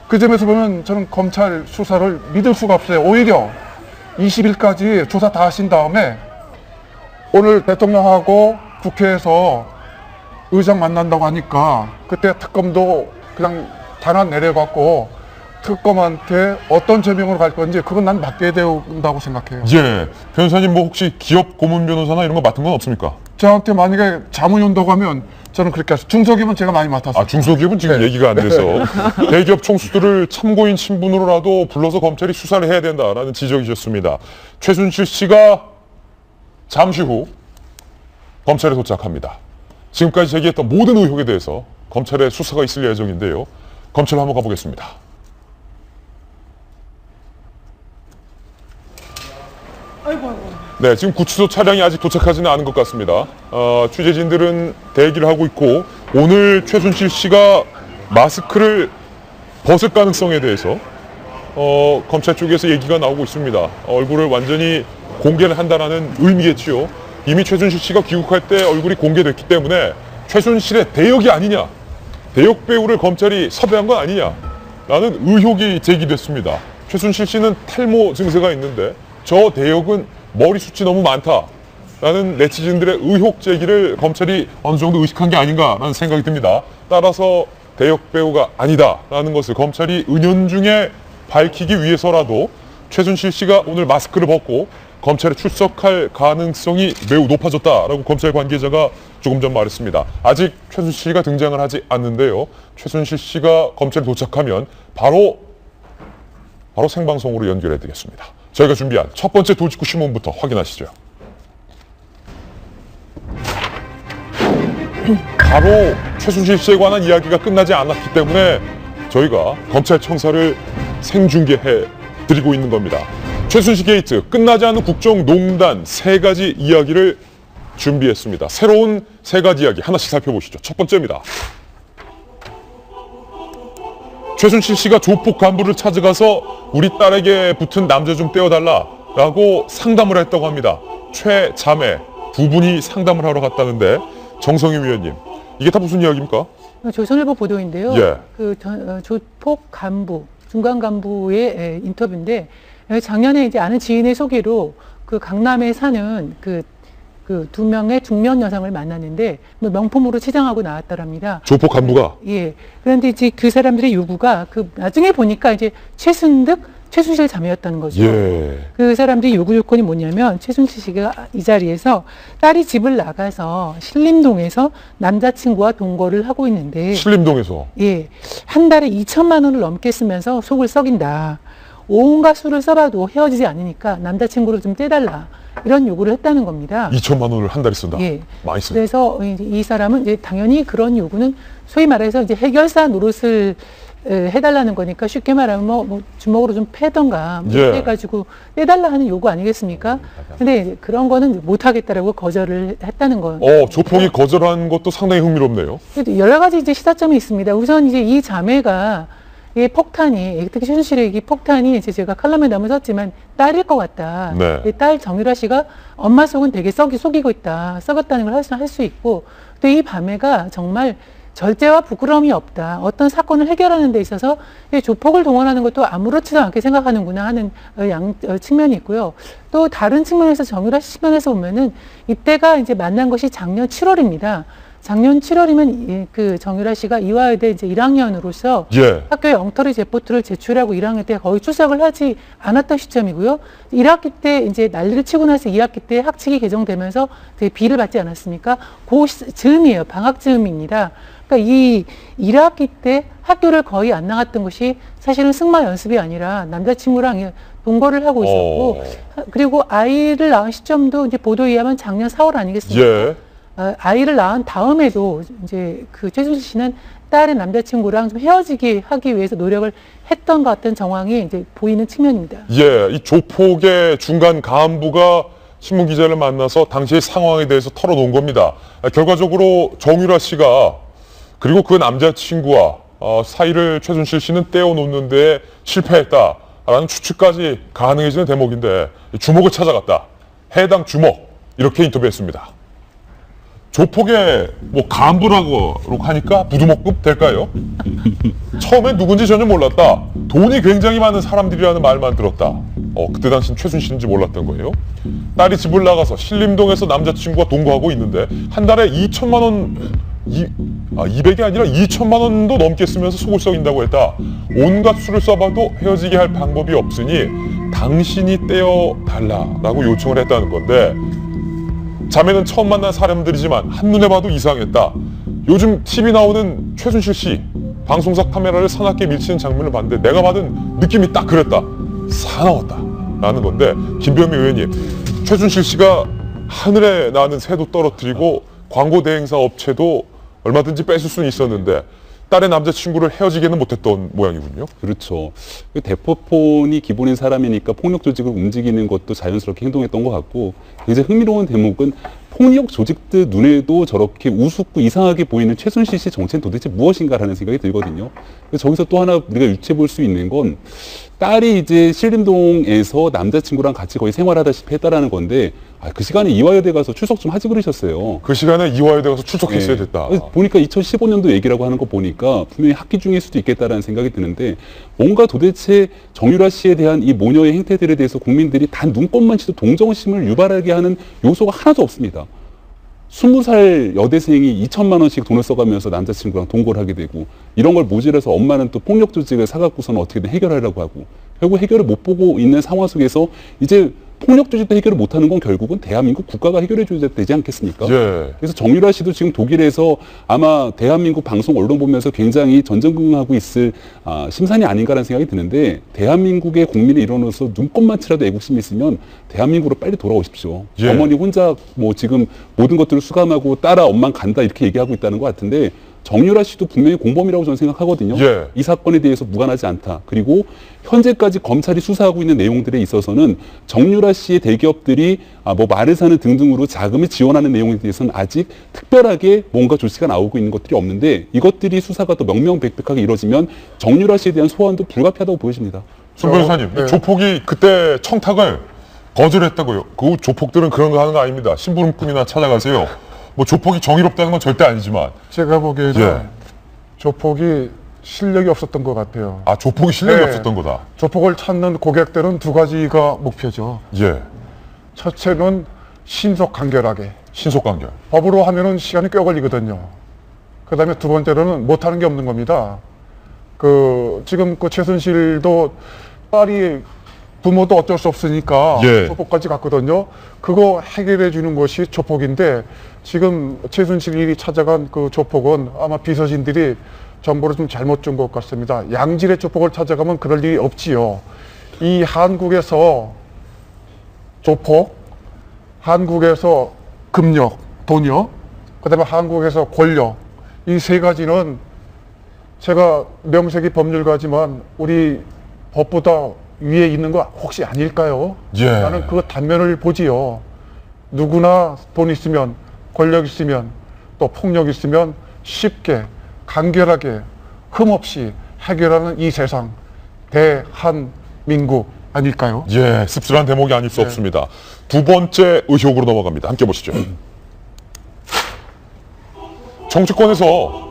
그 점에서 보면 저는 검찰 수사를 믿을 수가 없어요. 오히려 20일까지 조사 다 하신 다음에 오늘 대통령하고 국회에서 의장 만난다고 하니까 그때 특검도 그냥 단안 내려갖고 특검한테 어떤 제명으로 갈 건지 그건 난 맡겨야 된다고 생각해요. 예. 변호사님 뭐 혹시 기업 고문 변호사나 이런 거 맡은 건 없습니까? 저한테 만약에 자문이 온다고 하면 저는 그렇게 해서 중소기업은 제가 많이 맡았어요. 아, 중소기업은 지금 네. 얘기가 안 돼서 대기업 총수들을 참고인 신분으로라도 불러서 검찰이 수사를 해야 된다라는 지적이셨습니다. 최순실 씨가 잠시 후 검찰에 도착합니다. 지금까지 제기했던 모든 의혹에 대해서 검찰의 수사가 있을 예정인데요. 검찰로 한번 가보겠습니다. 네, 지금 구치소 차량이 아직 도착하지는 않은 것 같습니다. 취재진들은 대기를 하고 있고 오늘 최순실 씨가 마스크를 벗을 가능성에 대해서 검찰 쪽에서 얘기가 나오고 있습니다. 얼굴을 완전히 공개를 한다는 의미겠지요. 이미 최순실 씨가 귀국할 때 얼굴이 공개됐기 때문에 최순실의 대역이 아니냐, 대역 배우를 검찰이 섭외한 건 아니냐라는 의혹이 제기됐습니다. 최순실 씨는 탈모 증세가 있는데 저 대역은 머리숱이 너무 많다라는 네티즌들의 의혹 제기를 검찰이 어느 정도 의식한 게 아닌가라는 생각이 듭니다. 따라서 대역 배우가 아니다라는 것을 검찰이 은연중에 밝히기 위해서라도 최순실 씨가 오늘 마스크를 벗고 검찰에 출석할 가능성이 매우 높아졌다라고 검찰 관계자가 조금 전 말했습니다. 아직 최순실 씨가 등장을 하지 않는데요. 최순실 씨가 검찰에 도착하면 바로 생방송으로 연결해드리겠습니다. 저희가 준비한 첫 번째 돌직구 신문부터 확인하시죠. 바로 최순실 씨에 관한 이야기가 끝나지 않았기 때문에 저희가 검찰청사를 생중계해 드리고 있는 겁니다. 최순실 게이트, 끝나지 않은 국정농단 3가지 이야기를 준비했습니다. 새로운 3가지 이야기 하나씩 살펴보시죠. 첫 번째입니다. 최순실 씨가 조폭 간부를 찾아가서 우리 딸에게 붙은 남자 좀 떼어달라라고 상담을 했다고 합니다. 최자매 두 분이 상담을 하러 갔다는데 정성희 위원님 이게 다 무슨 이야기입니까? 조선일보 보도인데요. 예. 조폭 간부, 중간 간부의 인터뷰인데 작년에 이제 아는 지인의 소개로 그 강남에 사는 그 두 명의 중년 여성을 만났는데 명품으로 치장하고 나왔다랍니다. 조폭 간부가? 예. 그런데 이제 그 사람들의 요구가 나중에 보니까 이제 최순득, 최순실 자매였다는 거죠. 예. 그 사람들이 요구 조건이 뭐냐면 최순실 씨가 이 자리에서 딸이 집을 나가서 신림동에서 남자친구와 동거를 하고 있는데 신림동에서? 예. 한 달에 2천만 원을 넘게 쓰면서 속을 썩인다. 온갖 수를 써봐도 헤어지지 않으니까 남자친구를 좀 떼달라. 이런 요구를 했다는 겁니다. 2천만 원을 한 달에 쓴다? 예. 많이 쓴다. 그래서 이 사람은 이제 당연히 그런 요구는 소위 말해서 이제 해결사 노릇을 해달라는 거니까 쉽게 말하면 뭐 주먹으로 좀 패던가 예. 해가지고 떼달라 하는 요구 아니겠습니까? 근데 그런 거는 못하겠다라고 거절을 했다는 거예요. 조폭이 거절한 것도 상당히 흥미롭네요. 여러 가지 이제 시사점이 있습니다. 우선 이제 이 자매가 이 폭탄이, 특히 최순실의 이 폭탄이 이제 제가 칼럼에 너무 썼지만 딸일 것 같다. 네. 이 딸 정유라 씨가 엄마 속은 되게 속이고 있다. 썩었다는 걸 할 수 있고 또 이 자매가 정말 절제와 부끄러움이 없다. 어떤 사건을 해결하는 데 있어서 이 조폭을 동원하는 것도 아무렇지도 않게 생각하는구나 하는 측면이 있고요. 또 다른 측면에서 정유라 씨 측면에서 보면은 이때가 이제 만난 것이 작년 7월입니다. 작년 7월이면 그 정유라 씨가 이화여대 이제 1학년으로서 예. 학교에 엉터리 제포트를 제출하고 1학년 때 거의 출석을 하지 않았던 시점이고요. 1학기 때 이제 난리를 치고 나서 2학기 때 학칙이 개정되면서 되게 비를 받지 않았습니까? 그 즈음이에요. 방학 즈음입니다. 그러니까 이 1학기 때 학교를 거의 안 나갔던 것이 사실은 승마 연습이 아니라 남자친구랑 동거를 하고 있었고 그리고 아이를 낳은 시점도 이제 보도에 의하면 작년 4월 아니겠습니까? 예. 아이를 낳은 다음에도 이제 그 최순실 씨는 딸의 남자친구랑 좀 헤어지게 하기 위해서 노력을 했던 것 같은 정황이 이제 보이는 측면입니다. 예, 이 조폭의 중간 간부가 신문 기자를 만나서 당시의 상황에 대해서 털어놓은 겁니다. 결과적으로 정유라 씨가 그리고 그 남자친구와 사이를 최순실 씨는 떼어놓는 데 실패했다라는 추측까지 가능해지는 대목인데 주목을 찾아갔다. 해당 주목 이렇게 인터뷰했습니다. 조폭의 간부라고 하니까 부두목급 될까요? 처음엔 누군지 전혀 몰랐다. 돈이 굉장히 많은 사람들이라는 말만 들었다. 그때 당신 최순실인지 몰랐던 거예요. 딸이 집을 나가서 신림동에서 남자친구와 동거하고 있는데 한 달에 2천만 원 200이 아니라 2천만 원도 넘게 쓰면서 속을 썩인다고 했다. 온갖 수를 써봐도 헤어지게 할 방법이 없으니 당신이 떼어달라라고 요청을 했다는 건데 자매는 처음 만난 사람들이지만 한눈에 봐도 이상했다. 요즘 TV 나오는 최순실 씨 방송사 카메라를 사납게 밀치는 장면을 봤는데 내가 받은 느낌이 딱 그랬다. 사나웠다 라는 건데 김병미 의원님 최순실 씨가 하늘에 나는 새도 떨어뜨리고 광고 대행사 업체도 얼마든지 뺏을 수는 있었는데 딸의 남자친구를 헤어지게는 못했던 모양이군요. 그렇죠. 대포폰이 기본인 사람이니까 폭력 조직을 움직이는 것도 자연스럽게 행동했던 것 같고 굉장히 흥미로운 대목은 폭력 조직들 눈에도 저렇게 우습고 이상하게 보이는 최순실 씨 정체는 도대체 무엇인가라는 생각이 들거든요. 그래서 저기서 또 하나 우리가 유추해 볼 수 있는 건 딸이 이제 신림동에서 남자친구랑 같이 거의 생활하다시피 했다라는 건데 그 시간에 이화여대 가서 출석 좀 하지 그러셨어요. 그 시간에 이화여대 가서 출석했어야 됐다. 보니까 2015년도 얘기라고 하는 거 보니까 분명히 학기 중일 수도 있겠다라는 생각이 드는데 뭔가 도대체 정유라 씨에 대한 이 모녀의 행태들에 대해서 국민들이 단 눈꼽만 치도 동정심을 유발하게 하는 요소가 하나도 없습니다. 20살 여대생이 2천만 원씩 돈을 써가면서 남자친구랑 동거를 하게 되고 이런 걸 모질해서 엄마는 또 폭력 조직을 사갖고서는 어떻게든 해결하려고 하고 결국 해결을 못 보고 있는 상황 속에서 이제 폭력 조직도 해결을 못하는 건 결국은 대한민국 국가가 해결해 줘야 되지 않겠습니까? 예. 그래서 정유라 씨도 지금 독일에서 아마 대한민국 방송 언론 보면서 굉장히 전전긍긍하고 있을 심산이 아닌가라는 생각이 드는데 대한민국의 국민의 일원으로서 눈꼽만 치라도 애국심이 있으면 대한민국으로 빨리 돌아오십시오. 예. 어머니 혼자 지금 모든 것들을 수감하고 따라 엄만 간다 이렇게 얘기하고 있다는 것 같은데 정유라 씨도 분명히 공범이라고 저는 생각하거든요. 예. 이 사건에 대해서 무관하지 않다. 그리고 현재까지 검찰이 수사하고 있는 내용들에 있어서는 정유라 씨의 대기업들이 마르사는 등등으로 자금을 지원하는 내용에 대해서는 아직 특별하게 뭔가 조치가 나오고 있는 것들이 없는데 이것들이 수사가 더 명명백백하게 이루어지면 정유라 씨에 대한 소환도 불가피하다고 보여집니다. 손 변호사님, 네. 조폭이 그때 청탁을 거절했다고요. 그 조폭들은 그런 거 하는 거 아닙니다. 심부름꾼이나 찾아가세요. 뭐 조폭이 정의롭다는 건 절대 아니지만. 제가 보기에는 예. 조폭이 실력이 없었던 것 같아요. 아, 조폭이 실력이 네. 없었던 거다. 조폭을 찾는 고객들은 두 가지가 목표죠. 예. 첫째는 신속 간결하게. 신속 관계. 법으로 하면은 시간이 꽤 걸리거든요. 그 다음에 두 번째로는 못하는 게 없는 겁니다. 지금 최순실도 딸이 부모도 어쩔 수 없으니까 예. 조폭까지 갔거든요. 그거 해결해 주는 것이 조폭인데 지금 최순실이 찾아간 그 조폭은 아마 비서진들이 정보를 좀 잘못 준 것 같습니다. 양질의 조폭을 찾아가면 그럴 일이 없지요. 이 한국에서 조폭, 한국에서 금력, 돈력, 그다음에 한국에서 권력, 이 세 가지는 제가 명색이 법률가지만 우리 법보다 위에 있는 거 혹시 아닐까요? 예. 나는 그 단면을 보지요. 누구나 돈 있으면, 권력 있으면, 또 폭력 있으면 쉽게, 간결하게, 흠없이 해결하는 이 세상, 대한민국 아닐까요? 예, 씁쓸한 대목이 아닐 수 없습니다. 두 번째 의혹으로 넘어갑니다. 함께 보시죠. 정치권에서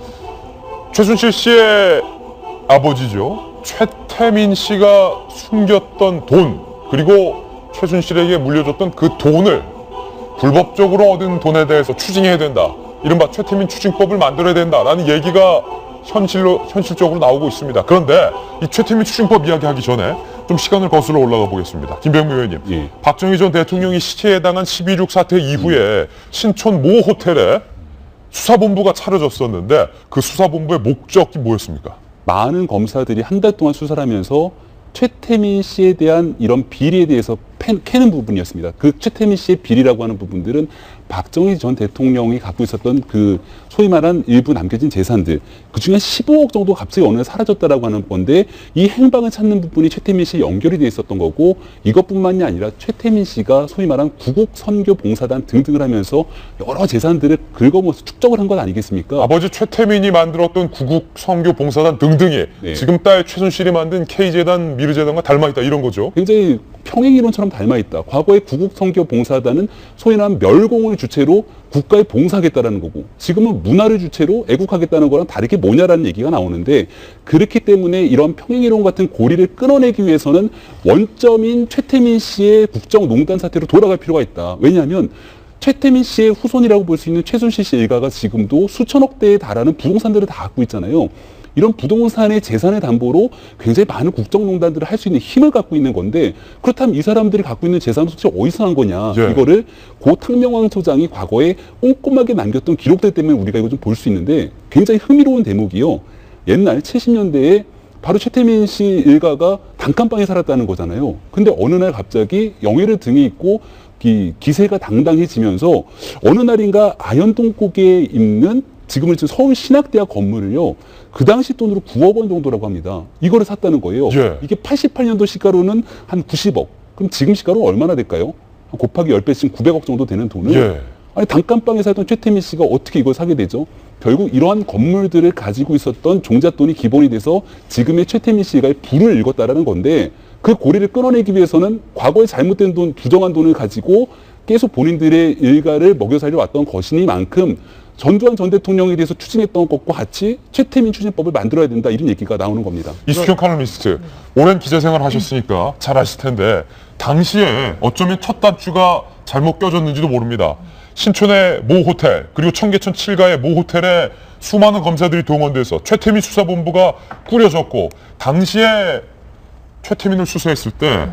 최순실 씨의 아버지죠. 최태민 씨가 숨겼던 돈, 그리고 최순실에게 물려줬던 그 돈을 불법적으로 얻은 돈에 대해서 추징해야 된다. 이른바 최태민 추징법을 만들어야 된다라는 얘기가 현실적으로 나오고 있습니다. 그런데 이 최태민 추징법 이야기하기 전에 좀 시간을 거슬러 올라가 보겠습니다. 김병무 의원님, 예. 박정희 전 대통령이 시체에 당한 12.16 사태 이후에 신촌 모 호텔에 수사본부가 차려졌었는데 그 수사본부의 목적이 뭐였습니까? 많은 검사들이 한 달 동안 수사를 하면서 최태민 씨에 대한 이런 비리에 대해서 캐는 부분이었습니다. 그 최태민 씨의 비리라고 하는 부분들은 박정희 전 대통령이 갖고 있었던 그 소위 말한 일부 남겨진 재산들, 그중에 15억 정도 갑자기 어느 날 사라졌다라고 하는 건데 이 행방을 찾는 부분이 최태민 씨에 연결이 돼 있었던 거고, 이것뿐만이 아니라 최태민 씨가 소위 말한 구국선교봉사단 등등을 하면서 여러 재산들을 긁어모아서 축적을 한 것 아니겠습니까? 아버지 최태민이 만들었던 구국선교봉사단 등등이 네. 지금 딸 최순실이 만든 K재단, 미르재단과 닮아있다 이런 거죠. 굉장히 평행이론처럼 닮아있다. 과거의 구국선교봉사단은 소위 말하는 멸공을 주체로 국가에 봉사하겠다라는 거고, 지금은 문화를 주체로 애국하겠다는 거랑 다르게 뭐냐라는 얘기가 나오는데, 그렇기 때문에 이런 평행이론 같은 고리를 끊어내기 위해서는 원점인 최태민 씨의 국정농단 사태로 돌아갈 필요가 있다. 왜냐하면 최태민 씨의 후손이라고 볼 수 있는 최순실 씨 일가가 지금도 수천억 대에 달하는 부동산들을 다 갖고 있잖아요. 이런 부동산의 재산의 담보로 굉장히 많은 국정농단들을 할 수 있는 힘을 갖고 있는 건데, 그렇다면 이 사람들이 갖고 있는 재산은 도대체 어디서 난 거냐. 예. 이거를 고 탕명왕 소장이 과거에 꼼꼼하게 남겼던 기록들 때문에 우리가 이거 좀 볼 수 있는데, 굉장히 흥미로운 대목이요. 옛날 70년대에 바로 최태민 씨 일가가 단칸방에 살았다는 거잖아요. 근데 어느 날 갑자기 영예를 등에 입고 기세가 당당해지면서 어느 날인가 아현동 꼭에 있는 지금은 지금 서울신학대학 건물을요, 그 당시 돈으로 9억 원 정도라고 합니다. 이거를 샀다는 거예요. 예. 이게 88년도 시가로는 한 90억. 그럼 지금 시가로 얼마나 될까요? 곱하기 10배씩 900억 정도 되는 돈을. 예. 아니, 단칸방에 살던 최태민 씨가 어떻게 이걸 사게 되죠? 결국 이러한 건물들을 가지고 있었던 종잣돈이 기본이 돼서 지금의 최태민 씨가 불을 일궜다라는 건데, 그 고리를 끊어내기 위해서는 과거에 잘못된 돈, 부정한 돈을 가지고 계속 본인들의 일가를 먹여 살려 왔던 것이니만큼 전두환 전 대통령에 대해서 추징했던 것과 같이 최태민 추징법을 만들어야 된다, 이런 얘기가 나오는 겁니다. 이수경 칼럼니스트, 오랜 기자 생활 하셨으니까 잘 아실 텐데 당시에 어쩌면 첫 단추가 잘못 껴졌는지도 모릅니다. 신촌의 모 호텔, 그리고 청계천 7가의 모 호텔에 수많은 검사들이 동원돼서 최태민 수사본부가 꾸려졌고, 당시에 최태민을 수사했을 때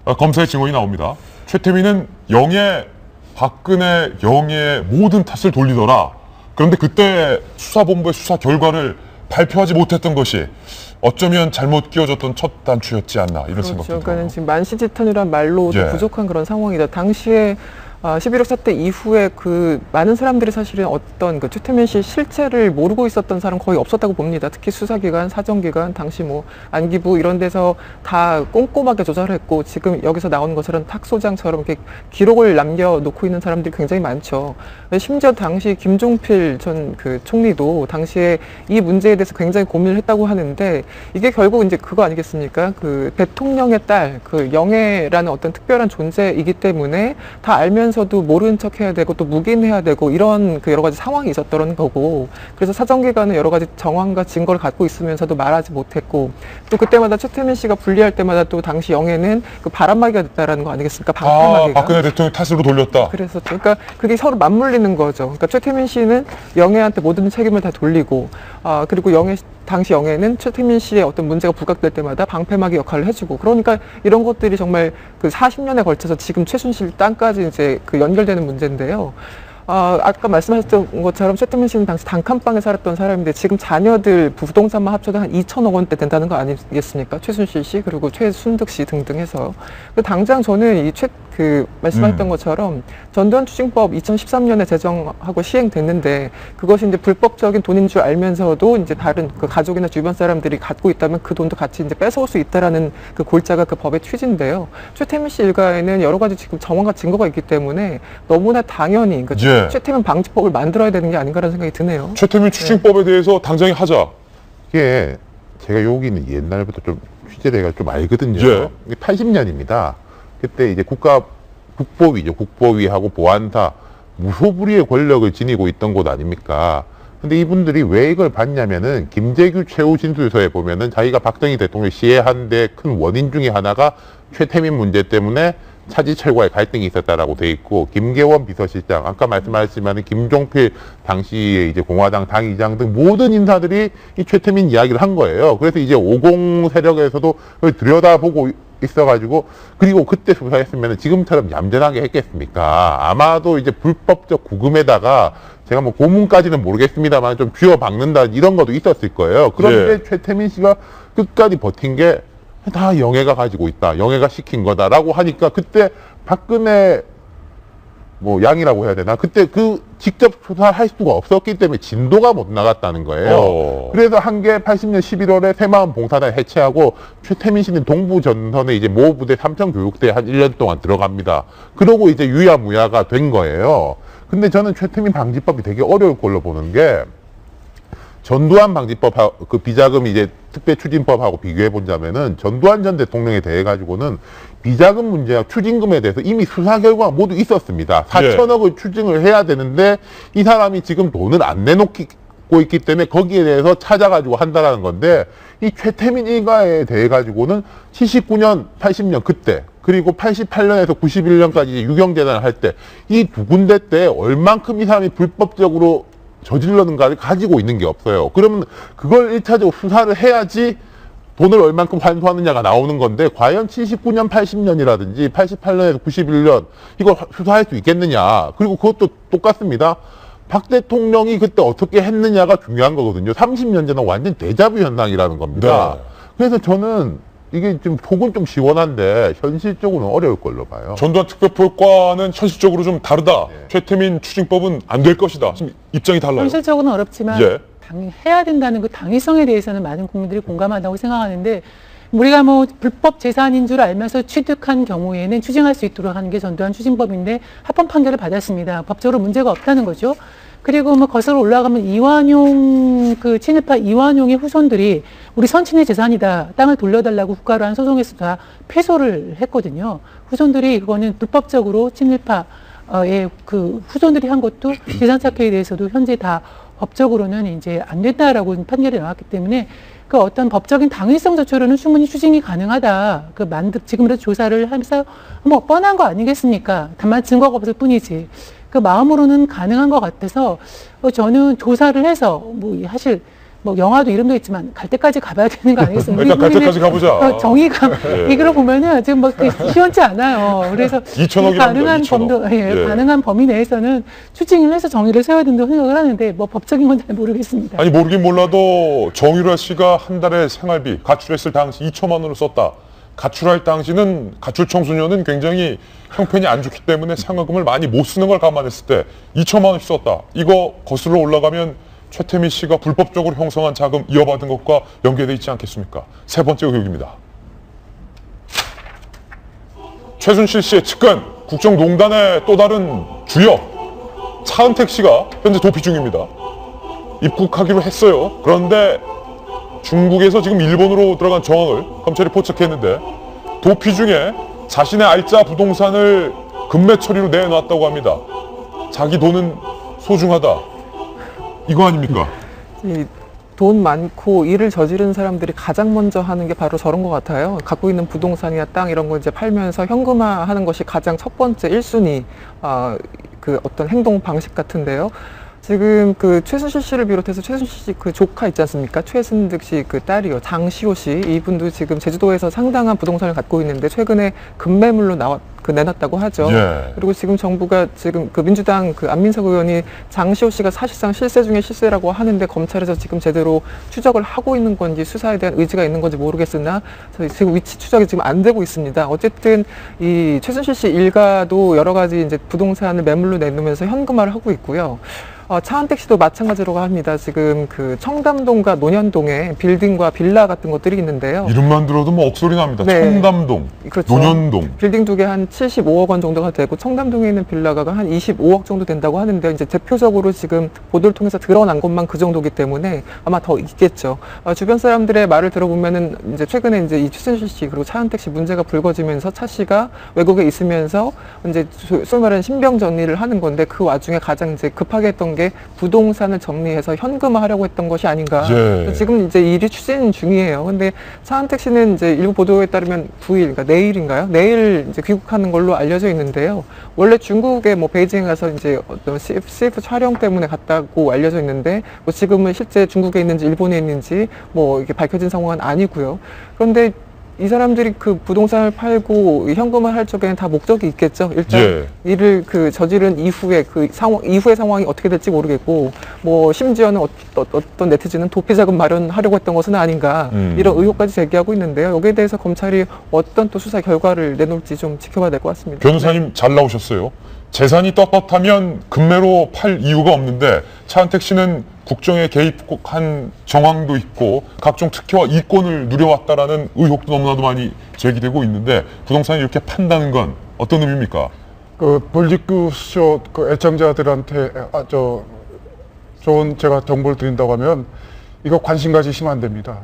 검사의 증언이 나옵니다. 최태민은 박근혜 영의 모든 탓을 돌리더라. 그런데 그때 수사본부의 수사 결과를 발표하지 못했던 것이 어쩌면 잘못 끼워졌던 첫 단추였지 않나, 이런 생각도 그렇죠. 들어요. 그러니까 지금 만시지탄이란 말로도 예. 부족한 그런 상황이다. 당시에 11월 사태 이후에 그 많은 사람들이 사실은 어떤 그 최태민 씨 실체를 모르고 있었던 사람 거의 없었다고 봅니다. 특히 수사기관, 사정기관, 당시 뭐 안기부 이런 데서 다 꼼꼼하게 조사했고 지금 여기서 나오는 것처럼 탁소장처럼 이렇게 기록을 남겨놓고 있는 사람들이 굉장히 많죠. 심지어 당시 김종필 전 그 총리도 당시에 이 문제에 대해서 굉장히 고민을 했다고 하는데 이게 결국 이제 그거 아니겠습니까? 그 대통령의 딸, 그 영애라는 어떤 특별한 존재이기 때문에 다 알면서도 모르는 척 해야 되고 또 묵인해야 되고 이런 그 여러 가지 상황이 있었던 거고 그래서 사정기관은 여러 가지 정황과 증거를 갖고 있으면서도 말하지 못했고 또 그때마다 최태민 씨가 분리할 때마다 또 당시 영애는 그 바람막이가 됐다라는 거 아니겠습니까? 방패막이가. 박근혜 대통령 탓으로 돌렸다. 그래서 그러니까 그게 서로 맞물리는 거죠. 그러니까 최태민 씨는 영애한테 모든 책임을 다 돌리고 그리고 당시 영애는 최태민 씨의 어떤 문제가 부각될 때마다 방패막이 역할을 해주고 그러니까 이런 것들이 정말 그 40년에 걸쳐서 지금 최순실 땅까지 이제 그 연결되는 문제인데요. 아까 말씀하셨던 것처럼 최태민 씨는 당시 단칸방에 살았던 사람인데 지금 자녀들 부동산만 합쳐도 한 2천억 원대 된다는 거 아니겠습니까? 최순실 씨 그리고 최순득 씨 등등 해서 당장 저는 말씀하셨던 것처럼 전두환 추징법 2013년에 제정하고 시행됐는데 그것이 이제 불법적인 돈인 줄 알면서도 이제 다른 그 가족이나 주변 사람들이 갖고 있다면 그 돈도 같이 이제 뺏어올 수 있다라는 그 골자가 그 법의 취지인데요. 최태민 씨 일가에는 여러 가지 지금 정황과 증거가 있기 때문에 너무나 당연히 그러니까 최태민 방지법을 만들어야 되는 게 아닌가라는 생각이 드네요. 최태민 추징법에 대해서 당장에 하자. 이게 제가 여기는 옛날부터 좀 취재를 좀 알거든요. 예. 이게 80년입니다. 그때 이제 국보위죠. 국보위하고 보안사 무소불위의 권력을 지니고 있던 곳 아닙니까? 근데 이분들이 왜 이걸 봤냐면은 김재규 최후 진술서에 보면은 자기가 박정희 대통령을 시해한 데 큰 원인 중에 하나가 최태민 문제 때문에 차지 철과의 갈등이 있었다라고 돼 있고 김계원 비서실장 아까 말씀하셨지만 김종필 당시에 이제 공화당 당의장 등 모든 인사들이 이 최태민 이야기를 한 거예요. 그래서 이제 50 세력에서도 그걸 들여다보고 있어가지고 그리고 그때 수사했으면 지금처럼 얌전하게 했겠습니까? 아마도 이제 불법적 구금에다가 제가 뭐 고문까지는 모르겠습니다만 좀 쥐어박는다 이런 것도 있었을 거예요. 그런데 최태민 씨가 끝까지 버틴 게 다 영애가 가지고 있다. 영애가 시킨 거다라고 하니까 그때 박근혜 뭐 양이라고 해야 되나? 그때 그 직접 수사할 수가 없었기 때문에 진도가 못 나갔다는 거예요. 그래서 한 게 80년 11월에 새마을 봉사단 해체하고 최태민 씨는 동부전선에 이제 모부대 삼성교육대에 한 1년 동안 들어갑니다. 그러고 이제 유야무야가 된 거예요. 근데 저는 최태민 방지법이 되게 어려울 걸로 보는 게 전두환 방지법, 그 비자금 이제 특별추진법하고 비교해 본다면은 전두환 전 대통령에 대해 가지고는 비자금 문제와 추징금에 대해서 이미 수사 결과가 모두 있었습니다. 4천억을 추징을 해야 되는데 이 사람이 지금 돈을 안 내놓고 있기 때문에 거기에 대해서 찾아가지고 한다라는 건데 이 최태민 일가에 대해 가지고는 79년, 80년 그때 그리고 88년에서 91년까지 유경재단을 할 때 이 두 군데 때 얼만큼 이 사람이 불법적으로 저질렀는가를 가지고 있는 게 없어요. 그러면 그걸 1차적으로 수사를 해야지 돈을 얼만큼 환수하느냐가 나오는 건데 과연 79년, 80년이라든지 88년에서 91년 이걸 수사할 수 있겠느냐. 그리고 그것도 똑같습니다. 박 대통령이 그때 어떻게 했느냐가 중요한 거거든요. 30년 전은 완전 데자뷰 현상이라는 겁니다. 그래서 저는 이게 좀 속은 좀 시원한데 현실적으로는 어려울 걸로 봐요. 전두환 특별법과는 현실적으로 좀 다르다. 최태민 추징법은 안 될 것이다. 지금 입장이 달라요. 현실적으로는 어렵지만 해야 된다는 그 당위성에 대해서는 많은 국민들이 공감한다고 생각하는데 우리가 뭐 불법 재산인 줄 알면서 취득한 경우에는 추징할 수 있도록 하는 게 전두환 추징법인데 합헌 판결을 받았습니다. 법적으로 문제가 없다는 거죠. 그리고 뭐 거슬러 올라가면 이완용 그 친일파 이완용의 후손들이 우리 선친의 재산이다. 땅을 돌려달라고 국가로 한 소송에서 다 패소를 했거든요. 후손들이 그거는 불법적으로 친일파의 그 후손들이 한 것도 재산 착취에 대해서도 현재 다 법적으로는 이제 안 된다라고 판결이 나왔기 때문에 그 어떤 법적인 당위성 자체로는 충분히 추징이 가능하다. 지금이라도 조사를 하면서 뭐 뻔한 거 아니겠습니까? 다만 증거가 없을 뿐이지. 그 마음으로는 가능한 것 같아서 저는 조사를 해서 뭐 사실 뭐 영화도 이름도 있지만 갈 때까지 가봐야 되는 거 아니겠습니까? 일단 갈 때까지 가보자. 정의감 이걸 보면은 지금 뭐 시원치 않아요. 그래서 가능한 범도 가능한 범위 내에서는 추징을 해서 정의를 세워야 된다고 생각을 하는데 뭐 법적인 건 잘 모르겠습니다. 아니 모르긴 몰라도 정유라 씨가 한 달에 생활비 가출했을 당시 2천만 원을 썼다. 가출할 당시는 가출 청소년은 굉장히 형편이 안 좋기 때문에 상여금을 많이 못 쓰는 걸 감안했을 때 2천만 원씩 썼다. 이거 거슬러 올라가면 최태민 씨가 불법적으로 형성한 자금 이어받은 것과 연계돼 있지 않겠습니까? 세 번째 의혹입니다. 최순실 씨의 측근 국정농단의 또 다른 주역 차은택 씨가 현재 도피 중입니다. 입국하기로 했어요. 그런데 중국에서 지금 일본으로 들어간 정황을 검찰이 포착했는데 도피 중에 자신의 알짜 부동산을 금매 처리로 내놨다고 합니다. 자기 돈은 소중하다. 이거 아닙니까? 돈 많고 일을 저지른 사람들이 가장 먼저 하는 게 바로 저런 것 같아요. 갖고 있는 부동산이나 땅 이런 거 이제 팔면서 현금화하는 것이 가장 첫 번째 1순위 그 어떤 행동 방식 같은데요. 지금 그 최순실 씨를 비롯해서 최순실 씨 그 조카 있지 않습니까? 최순득 씨 그 딸이요. 장시호 씨. 이분도 지금 제주도에서 상당한 부동산을 갖고 있는데 최근에 급매물로 내놨다고 하죠. 예. 그리고 지금 정부가 지금 그 민주당 그 안민석 의원이 장시호 씨가 사실상 실세 중에 실세라고 하는데 검찰에서 지금 제대로 추적을 하고 있는 건지 수사에 대한 의지가 있는 건지 모르겠으나 지금 위치 추적이 지금 안 되고 있습니다. 어쨌든 이 최순실 씨 일가도 여러 가지 이제 부동산을 매물로 내놓으면서 현금화를 하고 있고요. 차은택 씨도 마찬가지로 합니다. 지금 그 청담동과 논현동에 빌딩과 빌라 같은 것들이 있는데요. 이름만 들어도 뭐 억소리 납니다. 네. 청담동, 그렇죠. 논현동. 빌딩 두 개 한 75억 원 정도가 되고 청담동에 있는 빌라가 한 25억 정도 된다고 하는데 이제 대표적으로 지금 보도를 통해서 드러난 것만 그 정도기 때문에 아마 더 있겠죠. 주변 사람들의 말을 들어보면은 이제 최근에 이제 이 최순실 씨 그리고 차은택 씨 문제가 불거지면서 차 씨가 외국에 있으면서 이제 소위 말하는 신병 정리를 하는 건데 그 와중에 가장 이제 급하게 했던 게 부동산을 정리해서 현금화하려고 했던 것이 아닌가. 예. 지금 이제 일이 추진 중이에요. 근데 차은택 씨는 이제 일부 보도에 따르면 9일, 그러니까 내일인가요? 내일 이제 귀국하는 걸로 알려져 있는데요. 원래 중국에 뭐 베이징에 가서 이제 어떤 CF 촬영 때문에 갔다고 알려져 있는데 뭐 지금은 실제 중국에 있는지 일본에 있는지 뭐 이게 밝혀진 상황은 아니고요. 그런데 이 사람들이 그 부동산을 팔고 현금을 할 적에는 다 목적이 있겠죠. 일단 예. 일을 그 저지른 이후에 그 상황, 이후의 상황이 어떻게 될지 모르겠고, 뭐 심지어는 어떤 네티즌은 도피 자금 마련하려고 했던 것은 아닌가 이런 의혹까지 제기하고 있는데요. 여기에 대해서 검찰이 어떤 또 수사 결과를 내놓을지 좀 지켜봐야 될 것 같습니다. 변호사님 잘 나오셨어요. 재산이 떳떳하면 금매로 팔 이유가 없는데 차은택 씨는 국정에 개입한 정황도 있고 각종 특혜와 이권을 누려왔다라는 의혹도 너무나도 많이 제기되고 있는데 부동산을 이렇게 판다는 건 어떤 의미입니까? 그 볼리그쇼 그 애청자들한테 좋은 제가 정보를 드린다고 하면 이거 관심 가지시면 안 됩니다.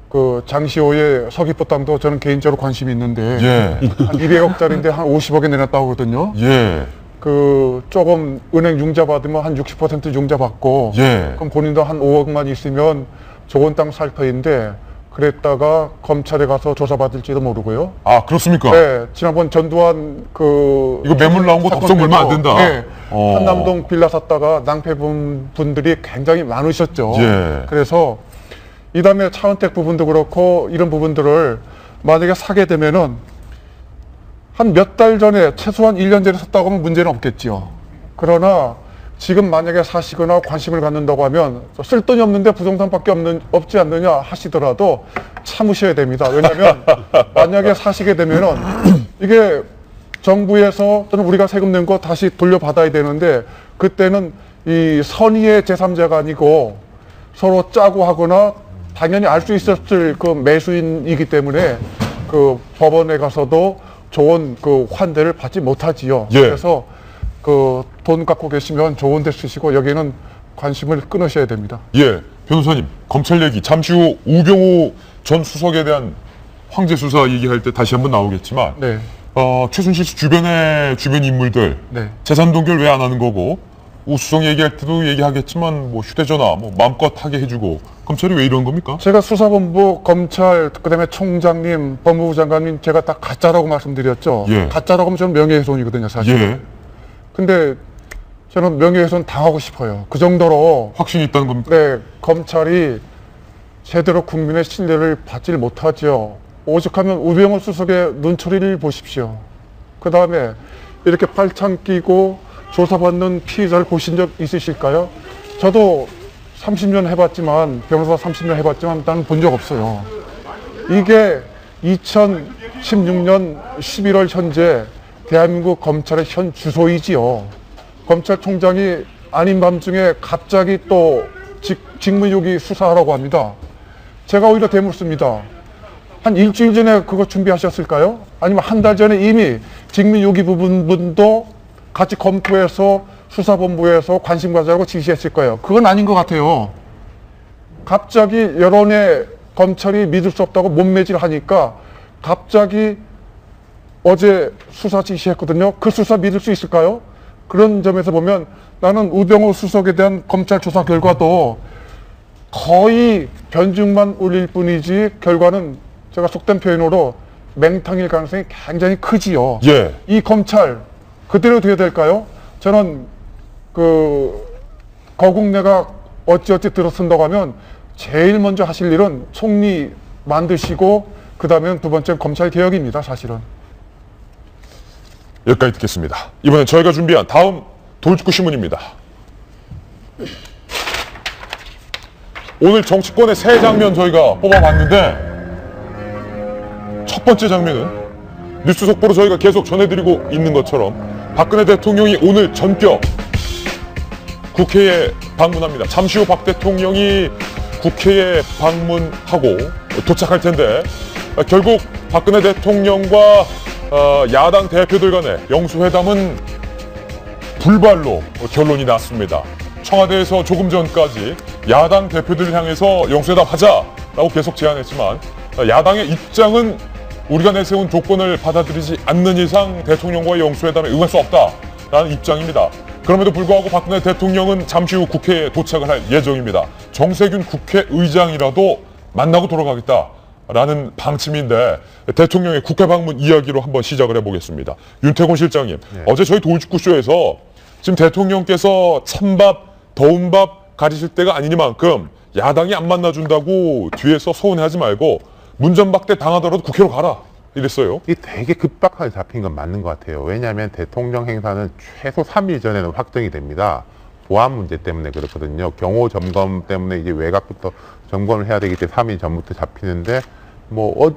그 장시호의 서귀포 땅도 저는 개인적으로 관심이 있는데 예. 한 200억짜리인데 한 50억에 내놨다고 하거든요. 예. 그 조금 은행 융자 받으면 한 60% 융자 받고 예. 그럼 본인도 한 5억만 있으면 좋은 땅 살 터인데 그랬다가 검찰에 가서 조사받을지도 모르고요. 아, 그렇습니까? 네, 지난번 전두환 그 이거 매물 나온 거 덥석 물면 안 된다. 네, 어. 한남동 빌라 샀다가 낭패 본 분들이 굉장히 많으셨죠. 예. 그래서 이 다음에 차은택 부분도 그렇고 이런 부분들을 만약에 사게 되면은 한 몇 달 전에 최소한 1년 전에 샀다고 하면 문제는 없겠지요. 그러나 지금 만약에 사시거나 관심을 갖는다고 하면 쓸 돈이 없는데 부동산밖에 없지 않느냐 하시더라도 참으셔야 됩니다. 왜냐하면 만약에 사시게 되면은 이게 정부에서 또는 우리가 세금 낸 거 다시 돌려받아야 되는데 그때는 이 선의의 제3자가 아니고 서로 짜고 하거나 당연히 알 수 있었을 그 매수인이기 때문에 그 법원에 가서도 좋은 그 환대를 받지 못하지요. 예. 그래서 그 돈 갖고 계시면 좋은 데 쓰시고 여기는 관심을 끊으셔야 됩니다. 예. 변호사님, 검찰 얘기 잠시 후 우병우 전 수석에 대한 황제 수사 얘기할 때 다시 한번 나오겠지만 네. 최순실 씨 주변 인물들 네. 재산 동결 왜 안 하는 거고 우수성 얘기할 때도 얘기하겠지만 뭐 휴대전화 뭐 마음껏 하게 해주고 검찰이 왜 이런 겁니까? 제가 수사본부, 검찰, 그다음에 총장님, 법무부 장관님 제가 다 가짜라고 말씀드렸죠. 예. 가짜라고 하면 저는 명예훼손이거든요, 사실. 예. 근데 저는 명예훼손 당하고 싶어요. 그 정도로 확신이 있다는 겁니까? 네, 검찰이 제대로 국민의 신뢰를 받질 못하죠. 오죽하면 우병우 수석의 눈초리를 보십시오. 그 다음에 이렇게 팔짱 끼고 조사받는 피의자를 보신 적 있으실까요? 저도 30년 해봤지만, 변호사 30년 해봤지만 나는 본 적 없어요. 이게 2016년 11월 현재 대한민국 검찰의 현 주소이지요. 검찰총장이 아닌 밤중에 갑자기 또 직무유기 수사하라고 합니다. 제가 오히려 되묻습니다. 한 일주일 전에 그거 준비하셨을까요? 아니면 한 달 전에 이미 직무유기 부분도 같이 검토해서 수사본부에서 관심 가져라고 지시했을 거예요. 그건 아닌 것 같아요. 갑자기 여론에 검찰이 믿을 수 없다고 몸매질하니까 갑자기 어제 수사 지시했거든요. 그 수사 믿을 수 있을까요? 그런 점에서 보면 나는 우병우 수석에 대한 검찰 조사 결과도 거의 변증만 올릴 뿐이지 결과는 제가 속된 표현으로 맹탕일 가능성이 굉장히 크지요. 예. 이 검찰 그대로 돼야 될까요? 저는 거국내가 어찌어찌 들어선다고 하면 제일 먼저 하실 일은 총리 만드시고 그 다음엔 두 번째는 검찰 개혁입니다. 사실은. 여기까지 듣겠습니다. 이번엔 저희가 준비한 다음 돌직구 신문입니다. 오늘 정치권의 새 장면 저희가 뽑아봤는데 첫 번째 장면은 뉴스 속보로 저희가 계속 전해드리고 있는 것처럼 박근혜 대통령이 오늘 전격 국회에 방문합니다. 잠시 후 박 대통령이 국회에 방문하고 도착할 텐데 결국 박근혜 대통령과 야당 대표들 간의 영수회담은 불발로 결론이 났습니다. 청와대에서 조금 전까지 야당 대표들을 향해서 영수회담 하자라고 계속 제안했지만 야당의 입장은 우리가 내세운 조건을 받아들이지 않는 이상 대통령과의 영수회담에 응할 수 없다라는 입장입니다. 그럼에도 불구하고 박근혜 대통령은 잠시 후 국회에 도착을 할 예정입니다. 정세균 국회의장이라도 만나고 돌아가겠다라는 방침인데 대통령의 국회 방문 이야기로 한번 시작을 해보겠습니다. 윤태곤 실장님, 어제 저희 돌직구쇼에서 지금 대통령께서 찬밥, 더운 밥 가리실 때가 아니니만큼 야당이 안 만나준다고 뒤에서 서운해하지 말고 문전박대 당하더라도 국회로 가라 이랬어요. 이게 되게 급박하게 잡힌 건 맞는 것 같아요. 왜냐하면 대통령 행사는 최소 3일 전에는 확정이 됩니다. 보안 문제 때문에 그렇거든요. 경호 점검 때문에 이제 외곽부터 점검을 해야 되기 때문에 3일 전부터 잡히는데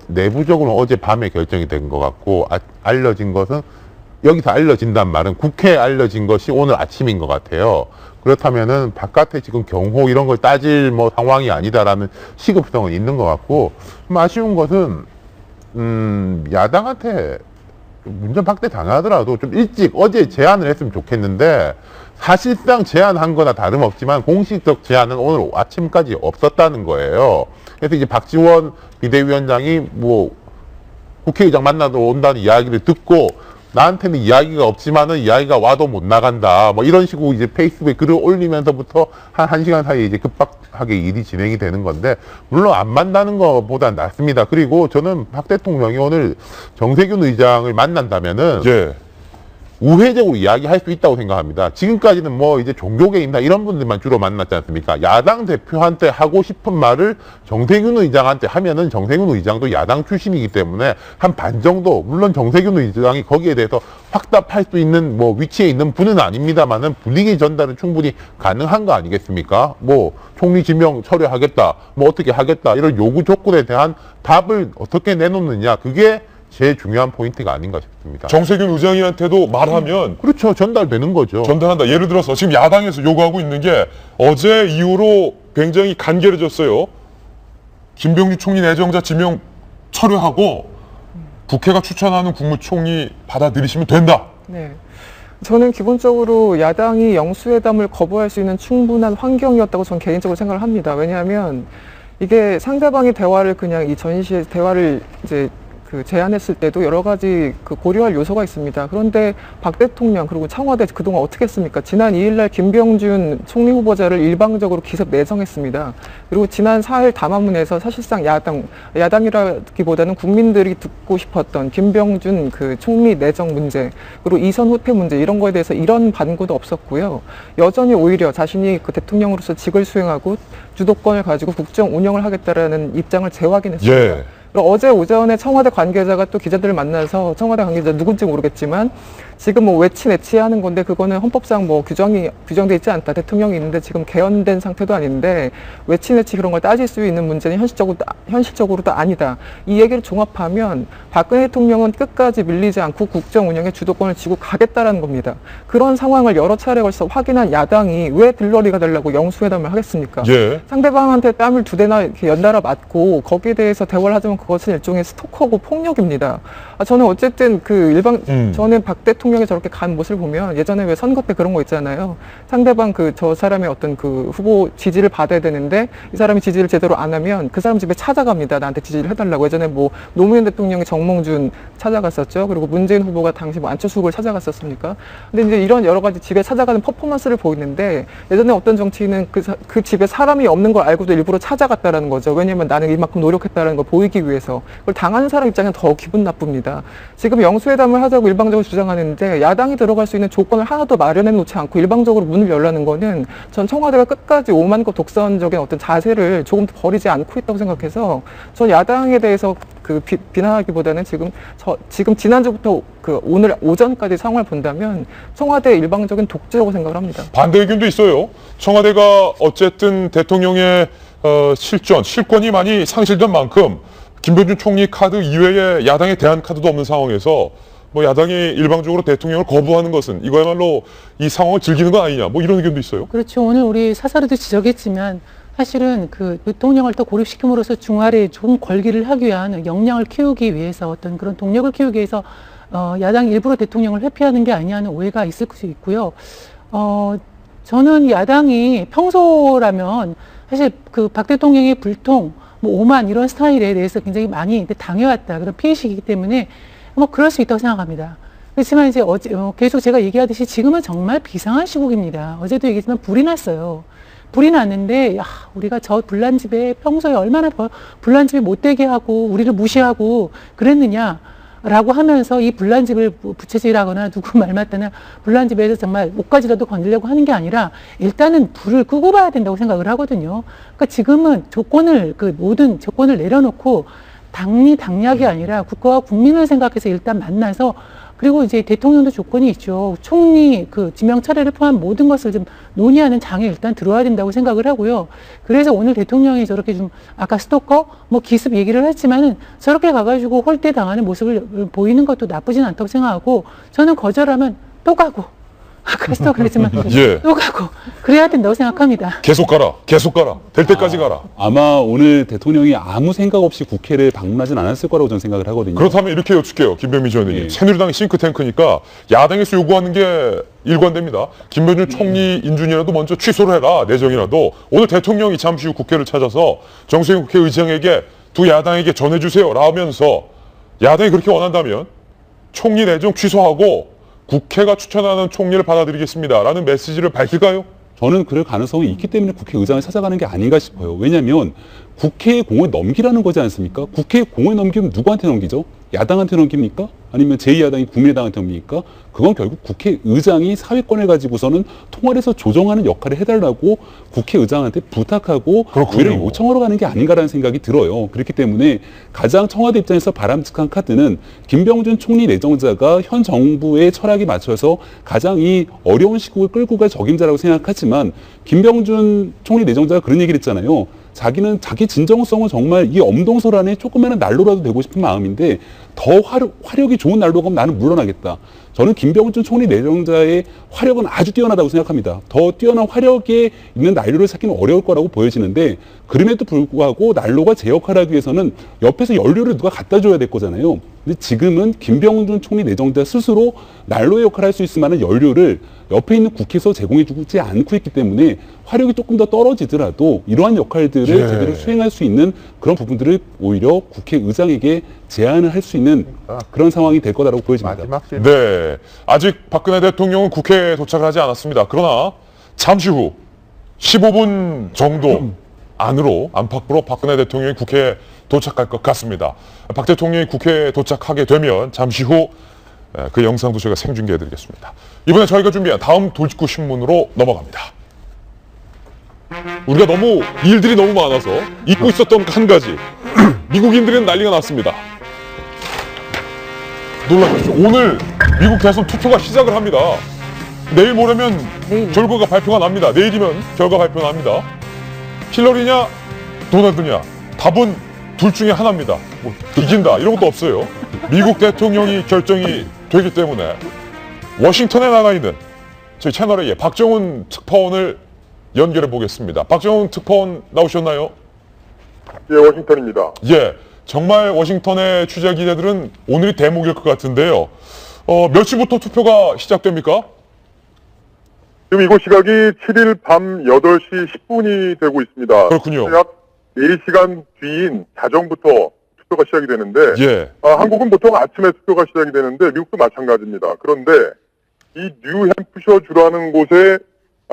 내부적으로 어제 밤에 결정이 된 것 같고 알려진 것은 여기서 알려진단 말은 국회에 알려진 것이 오늘 아침인 것 같아요. 그렇다면은 바깥에 지금 경호 이런 걸 따질 상황이 아니다라는 시급성은 있는 것 같고 좀 아쉬운 것은 야당한테 문전박대 당하더라도 좀 일찍 어제 제안을 했으면 좋겠는데 사실상 제안한 거나 다름없지만 공식적 제안은 오늘 아침까지 없었다는 거예요. 그래서 이제 박지원 비대위원장이 국회의장 만나러 온다는 이야기를 듣고 나한테는 이야기가 없지만은 이야기가 와도 못 나간다. 이런 식으로 이제 페이스북에 글을 올리면서부터 한 1시간 사이에 이제 급박하게 일이 진행이 되는 건데, 물론 안 만나는 것보다 낫습니다. 그리고 저는 박 대통령이 오늘 정세균 의장을 만난다면은, 예. 우회적으로 이야기할 수 있다고 생각합니다. 지금까지는 이제 종교계인다 이런 분들만 주로 만났지 않습니까? 야당 대표한테 하고 싶은 말을 정세균 의장한테 하면은 정세균 의장도 야당 출신이기 때문에 한 반 정도, 물론 정세균 의장이 거기에 대해서 확답할 수 있는 위치에 있는 분은 아닙니다만은 분위기 전달은 충분히 가능한 거 아니겠습니까? 총리 지명 철회하겠다, 어떻게 하겠다 이런 요구 조건에 대한 답을 어떻게 내놓느냐, 그게 제일 중요한 포인트가 아닌가 싶습니다. 정세균 의장한테도 말하면 그렇죠. 전달되는 거죠. 전달한다. 예를 들어서 지금 야당에서 요구하고 있는 게 어제 이후로 굉장히 간결해졌어요. 김병주 총리 내정자 지명 철회하고 국회가 추천하는 국무총리 받아들이시면 된다. 네. 저는 기본적으로 야당이 영수회담을 거부할 수 있는 충분한 환경이었다고 저는 개인적으로 생각을 합니다. 왜냐하면 이게 상대방이 대화를 그냥 이 전시에 대화를 이제 제안했을 때도 여러 가지 고려할 요소가 있습니다. 그런데 박 대통령 그리고 청와대 그동안 어떻게 했습니까? 지난 2일날 김병준 총리 후보자를 일방적으로 기습 내정했습니다. 그리고 지난 4일 담화문에서 사실상 야당이라기보다는 국민들이 듣고 싶었던 김병준 총리 내정 문제, 그리고 이선 후퇴 문제 이런 거에 대해서 이런 반구도 없었고요. 여전히 오히려 자신이 대통령으로서 직을 수행하고 주도권을 가지고 국정 운영을 하겠다라는 입장을 재확인했습니다. 예. 어제 오전에 청와대 관계자가 또 기자들을 만나서, 청와대 관계자 누군지 모르겠지만 지금 뭐 외치 내치 하는 건데 그거는 헌법상 뭐 규정돼 있지 않다. 대통령이 있는데 지금 개헌된 상태도 아닌데 외치 내치 그런 걸 따질 수 있는 문제는 현실적으로도 아니다. 이 얘기를 종합하면 박근혜 대통령은 끝까지 밀리지 않고 국정 운영의 주도권을 쥐고 가겠다라는 겁니다. 그런 상황을 여러 차례 걸쳐 확인한 야당이 왜 들러리가 되려고 영수회담을 하겠습니까? 예. 상대방한테 뺨을 2대나 이렇게 연달아 맞고 거기에 대해서 대화를 하자면 그것은 일종의 스토커고 폭력입니다. 저는 어쨌든 저는 박 대통령이 저렇게 간 모습을 보면 예전에 왜 선거 때 그런 거 있잖아요. 상대방 저 사람의 어떤 후보 지지를 받아야 되는데 이 사람이 지지를 제대로 안 하면 그 사람 집에 찾아갑니다. 나한테 지지를 해달라고. 예전에 뭐 노무현 대통령이 정몽준 찾아갔었죠. 그리고 문재인 후보가 당시 뭐 안철수 후보를 찾아갔었습니까? 근데 이제 이런 여러 가지 집에 찾아가는 퍼포먼스를 보이는데 예전에 어떤 정치인은 그 집에 사람이 없는 걸 알고도 일부러 찾아갔다라는 거죠. 왜냐면 나는 이만큼 노력했다라는 걸 보이기 위해서. 그걸 당하는 사람 입장에는 더 기분 나쁩니다. 지금 영수회담을 하자고 일방적으로 주장하는데 야당이 들어갈 수 있는 조건을 하나도 마련해 놓지 않고 일방적으로 문을 열라는 거는 전 청와대가 끝까지 오만과 독선적인 어떤 자세를 조금 더 버리지 않고 있다고 생각해서 전 야당에 대해서 비난하기보다는 지금 지난주부터 오늘 오전까지 상황을 본다면 청와대 일방적인 독재라고 생각을 합니다. 반대 의견도 있어요. 청와대가 어쨌든 대통령의 실권이 많이 상실된 만큼 김병준 총리 카드 이외에 야당의 대안 카드도 없는 상황에서 뭐 야당이 일방적으로 대통령을 거부하는 것은 이거야말로 이 상황을 즐기는 거 아니냐, 뭐 이런 의견도 있어요. 그렇죠. 오늘 우리 사설에도 지적했지만 사실은 대통령을 또 고립시킴으로써 중화에 좋은 걸기를 하기 위한 역량을 키우기 위해서 어떤 그런 동력을 키우기 위해서 야당이 일부러 대통령을 회피하는 게 아니냐는 오해가 있을 수 있고요. 저는 야당이 평소라면 사실 박 대통령의 불통, 뭐 오만 이런 스타일에 대해서 굉장히 많이 당해왔다. 그런 피해식이기 때문에 뭐 그럴 수 있다고 생각합니다. 그렇지만 이제 계속 제가 얘기하듯이 지금은 정말 비상한 시국입니다. 어제도 얘기했지만 불이 났어요. 불이 났는데 우리가 저 불난집에 평소에 얼마나 불난집에 못되게 하고 우리를 무시하고 그랬느냐라고 하면서 이 불난집을 부채질하거나 누구 말 맞다나 불난집에서 정말 옷까지라도 건드려고 하는 게 아니라 일단은 불을 끄고 봐야 된다고 생각을 하거든요. 그러니까 지금은 모든 조건을 내려놓고 당략이 아니라 국가와 국민을 생각해서 일단 만나서 그리고 이제 대통령도 조건이 있죠. 총리 지명 차례를 포함한 모든 것을 좀 논의하는 장에 일단 들어와야 된다고 생각을 하고요. 그래서 오늘 대통령이 저렇게 좀 아까 스토커 기습 얘기를 했지만은 저렇게 가가지고 홀대 당하는 모습을 보이는 것도 나쁘진 않다고 생각하고 저는 거절하면 또 가고 아까도 그랬지만 예. 또 가고 그래야 된다고 생각합니다. 계속 가라. 될 때까지 가라. 아마 오늘 대통령이 아무 생각 없이 국회를 방문하진 않았을 거라고 저는 생각을 하거든요. 그렇다면 이렇게 여쭐게요. 김병민 전 의원님. 예. 새누리당이 싱크탱크니까 야당에서 요구하는 게 일관됩니다. 김병준 총리 인준이라도 먼저 취소를 해라. 내정이라도. 오늘 대통령이 잠시 후 국회를 찾아서 정세균 국회의장에게 두 야당에게 전해주세요. 라면서 야당이 그렇게 원한다면 총리 내정 취소하고 국회가 추천하는 총리를 받아들이겠습니다. 라는 메시지를 밝힐까요? 저는 그럴 가능성이 있기 때문에 국회의장을 찾아가는 게 아닌가 싶어요. 왜냐하면 국회의 공을 넘기라는 거지 않습니까? 국회의 공을 넘기면 누구한테 넘기죠? 야당한테 넘깁니까? 아니면 제2야당이 국민의당한테 넘깁니까? 그건 결국 국회의장이 사회권을 가지고서는 통할해서 조정하는 역할을 해달라고 국회의장한테 부탁하고 오히려 요청하러 가는 게 아닌가라는 생각이 들어요. 그렇기 때문에 가장 청와대 입장에서 바람직한 카드는 김병준 총리 내정자가 현 정부의 철학에 맞춰서 가장 이 어려운 시국을 끌고 갈 적임자라고 생각하지만 김병준 총리 내정자가 그런 얘기를 했잖아요. 자기는 자기 진정성은 정말 이 엄동설 안에 조그마한 난로라도 되고 싶은 마음인데 더 화력이 좋은 난로가 오면 나는 물러나겠다. 저는 김병준 총리 내정자의 화력은 아주 뛰어나다고 생각합니다. 더 뛰어난 화력에 있는 난로를 찾기는 어려울 거라고 보여지는데 그럼에도 불구하고 난로가 제 역할을 하기 위해서는 옆에서 연료를 누가 갖다 줘야 될 거잖아요. 근데 지금은 김병준 총리 내정자 스스로 난로의 역할을 할 수 있을 만한 연료를 옆에 있는 국회에서 제공해 주지 않고 있기 때문에 화력이 조금 더 떨어지더라도 이러한 역할들을 제대로 수행할 수 있는 그런 부분들을 오히려 국회의장에게 제안을 할 수 있는 그런 상황이 될 거다라고 보여집니다. 네, 아직 박근혜 대통령은 국회에 도착을 하지 않았습니다. 그러나 잠시 후 15분 정도 안팎으로 박근혜 대통령이 국회에 도착할 것 같습니다. 박 대통령이 국회에 도착하게 되면 잠시 후 그 영상도 제가 생중계해드리겠습니다. 이번에 저희가 준비한 다음 돌직구 신문으로 넘어갑니다. 우리가 일들이 너무 많아서 잊고 있었던 한 가지. 미국인들은 난리가 났습니다. 놀라셨죠? 오늘 미국 대선 투표가 시작을 합니다. 내일 모레면 내일. 결과가 발표가 납니다. 내일이면 결과 발표 납니다. 힐러리냐 도널드냐 답은 둘 중에 하나입니다. 뭐 이긴다 이런 것도 없어요. 미국 대통령이 결정이 되기 때문에 워싱턴에 나가 있는 저희 채널의 박정훈 특파원을 연결해 보겠습니다. 박정훈 특파원 나오셨나요? 예, 워싱턴입니다. 예, 정말 워싱턴의 취재 기자들은 오늘이 대목일 것 같은데요. 몇 시부터 투표가 시작됩니까? 지금 이곳 시각이 7일 밤 8시 10분이 되고 있습니다. 그렇군요. 약 4시간 뒤인 자정부터 투표가 시작이 되는데 예, 한국은 보통 아침에 투표가 시작이 되는데 미국도 마찬가지입니다. 그런데 이 뉴햄프셔 주라는 곳에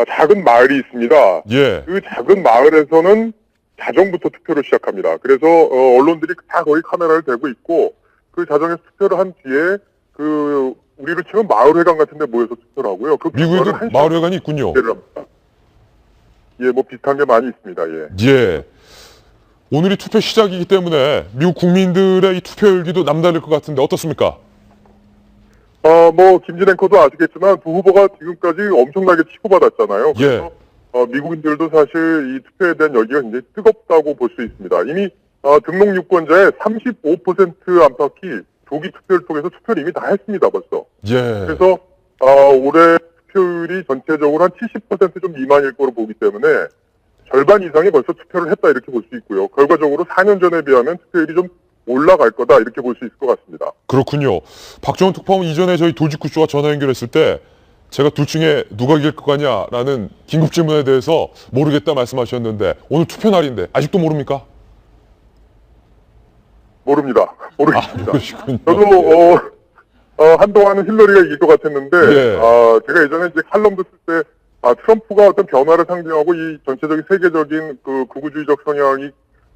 작은 마을이 있습니다. 예, 그 작은 마을에서는 자정부터 투표를 시작합니다. 그래서 언론들이 다 거기 카메라를 대고 있고 그 자정에서 투표를 한 뒤에 그 우리로 치면 마을회관 같은 데 모여서 투표를 하고요. 그 미국에도 결과를 마을회관이 있군요. 예, 뭐 비슷한 게 많이 있습니다. 예. 예, 오늘이 투표 시작이기 때문에 미국 국민들의 이 투표 열기도 남다를 것 같은데 어떻습니까? 뭐 김진 앵커도 아시겠지만 두 후보가 지금까지 엄청나게 치고받았잖아요. 그래서 미국인들도 사실 이 투표에 대한 열기가 굉장히 뜨겁다고 볼 수 있습니다. 이미 등록 유권자의 35% 안팎이 조기 투표를 통해서 투표를 이미 다 했습니다. 벌써. 예, 그래서 올해 투표율이 전체적으로 한 70%좀 미만일 거로 보기 때문에 절반 이상이 벌써 투표를 했다 이렇게 볼 수 있고요. 결과적으로 4년 전에 비하면 투표율이 좀 올라갈 거다 이렇게 볼 수 있을 것 같습니다. 그렇군요. 박정훈 특파원 이전에 저희 도지구쇼와 전화 연결했을 때 제가 둘 중에 누가 이길 것 같냐라는 긴급 질문에 대해서 모르겠다 말씀하셨는데 오늘 투표 날인데 아직도 모릅니까? 모릅니다. 모르겠습니다. 모르시군요. 저도 한동안은 힐러리가 이길 것 같았는데 예. 제가 예전에 이제 칼럼도 쓸 때 트럼프가 어떤 변화를 상징하고 이 전체적인 세계적인 그 극우주의적 성향이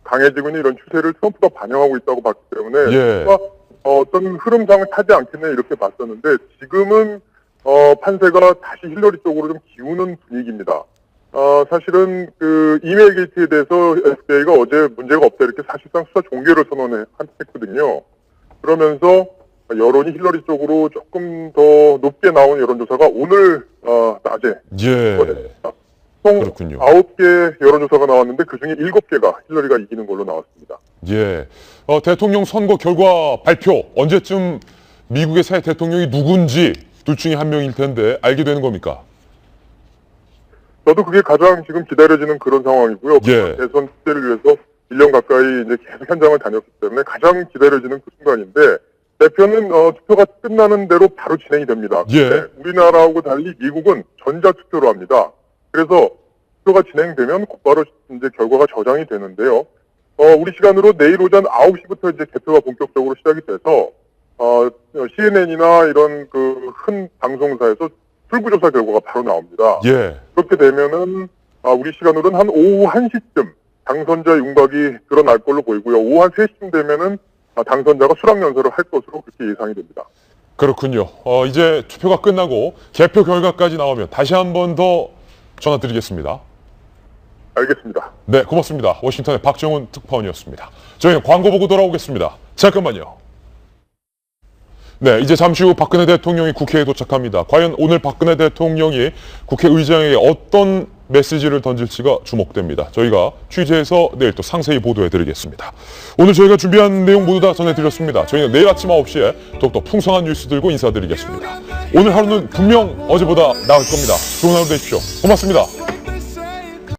강해지고 있는 이런 추세를 트럼프가 반영하고 있다고 봤기 때문에 예. 어떤 흐름상을 타지 않겠네 이렇게 봤었는데 지금은 판세가 다시 힐러리 쪽으로 좀 기우는 분위기입니다. 사실은 그 이메일 게이트에 대해서 FBI가 어제 문제가 없다 이렇게 사실상 수사 종결을 선언했거든요. 그러면서 여론이 힐러리 쪽으로 조금 더 높게 나온 여론조사가 오늘 낮에 예, 총 그렇군요. 9개 여론조사가 나왔는데 그중에 7개가 힐러리가 이기는 걸로 나왔습니다. 예. 대통령 선거 결과 발표 언제쯤 미국의 새 대통령이 누군지 둘 중에 한 명일 텐데 알게 되는 겁니까? 저도 그게 가장 지금 기다려지는 그런 상황이고요. 예. 대선 투표를 위해서 1년 가까이 이제 계속 현장을 다녔기 때문에 가장 기다려지는 그 순간인데 대표는 투표가 끝나는 대로 바로 진행이 됩니다. 예. 우리나라하고 달리 미국은 전자투표로 합니다. 그래서 투표가 진행되면 곧바로 이제 결과가 저장이 되는데요. 우리 시간으로 내일 오전 9시부터 이제 개표가 본격적으로 시작이 돼서 CNN이나 이런 그 큰 방송사에서 출구조사 결과가 바로 나옵니다. 예. 그렇게 되면은 우리 시간으로는 한 오후 1시쯤 당선자 윤곽이 드러날 걸로 보이고요. 오후 한 3시쯤 되면은 당선자가 수락연설을 할 것으로 그렇게 예상이 됩니다. 그렇군요. 이제 투표가 끝나고 개표 결과까지 나오면 다시 한 번 더 전화 드리겠습니다. 알겠습니다. 네, 고맙습니다. 워싱턴의 박정훈 특파원이었습니다. 저희는 광고 보고 돌아오겠습니다. 잠깐만요. 네, 이제 잠시 후 박근혜 대통령이 국회에 도착합니다. 과연 오늘 박근혜 대통령이 국회의장에게 어떤 메시지를 던질지가 주목됩니다. 저희가 취재해서 내일 또 상세히 보도해드리겠습니다. 오늘 저희가 준비한 내용 모두 다 전해드렸습니다. 저희는 내일 아침 9시에 더욱더 풍성한 뉴스 들고 인사드리겠습니다. 오늘 하루는 분명 어제보다 나을 겁니다. 좋은 하루 되십시오. 고맙습니다.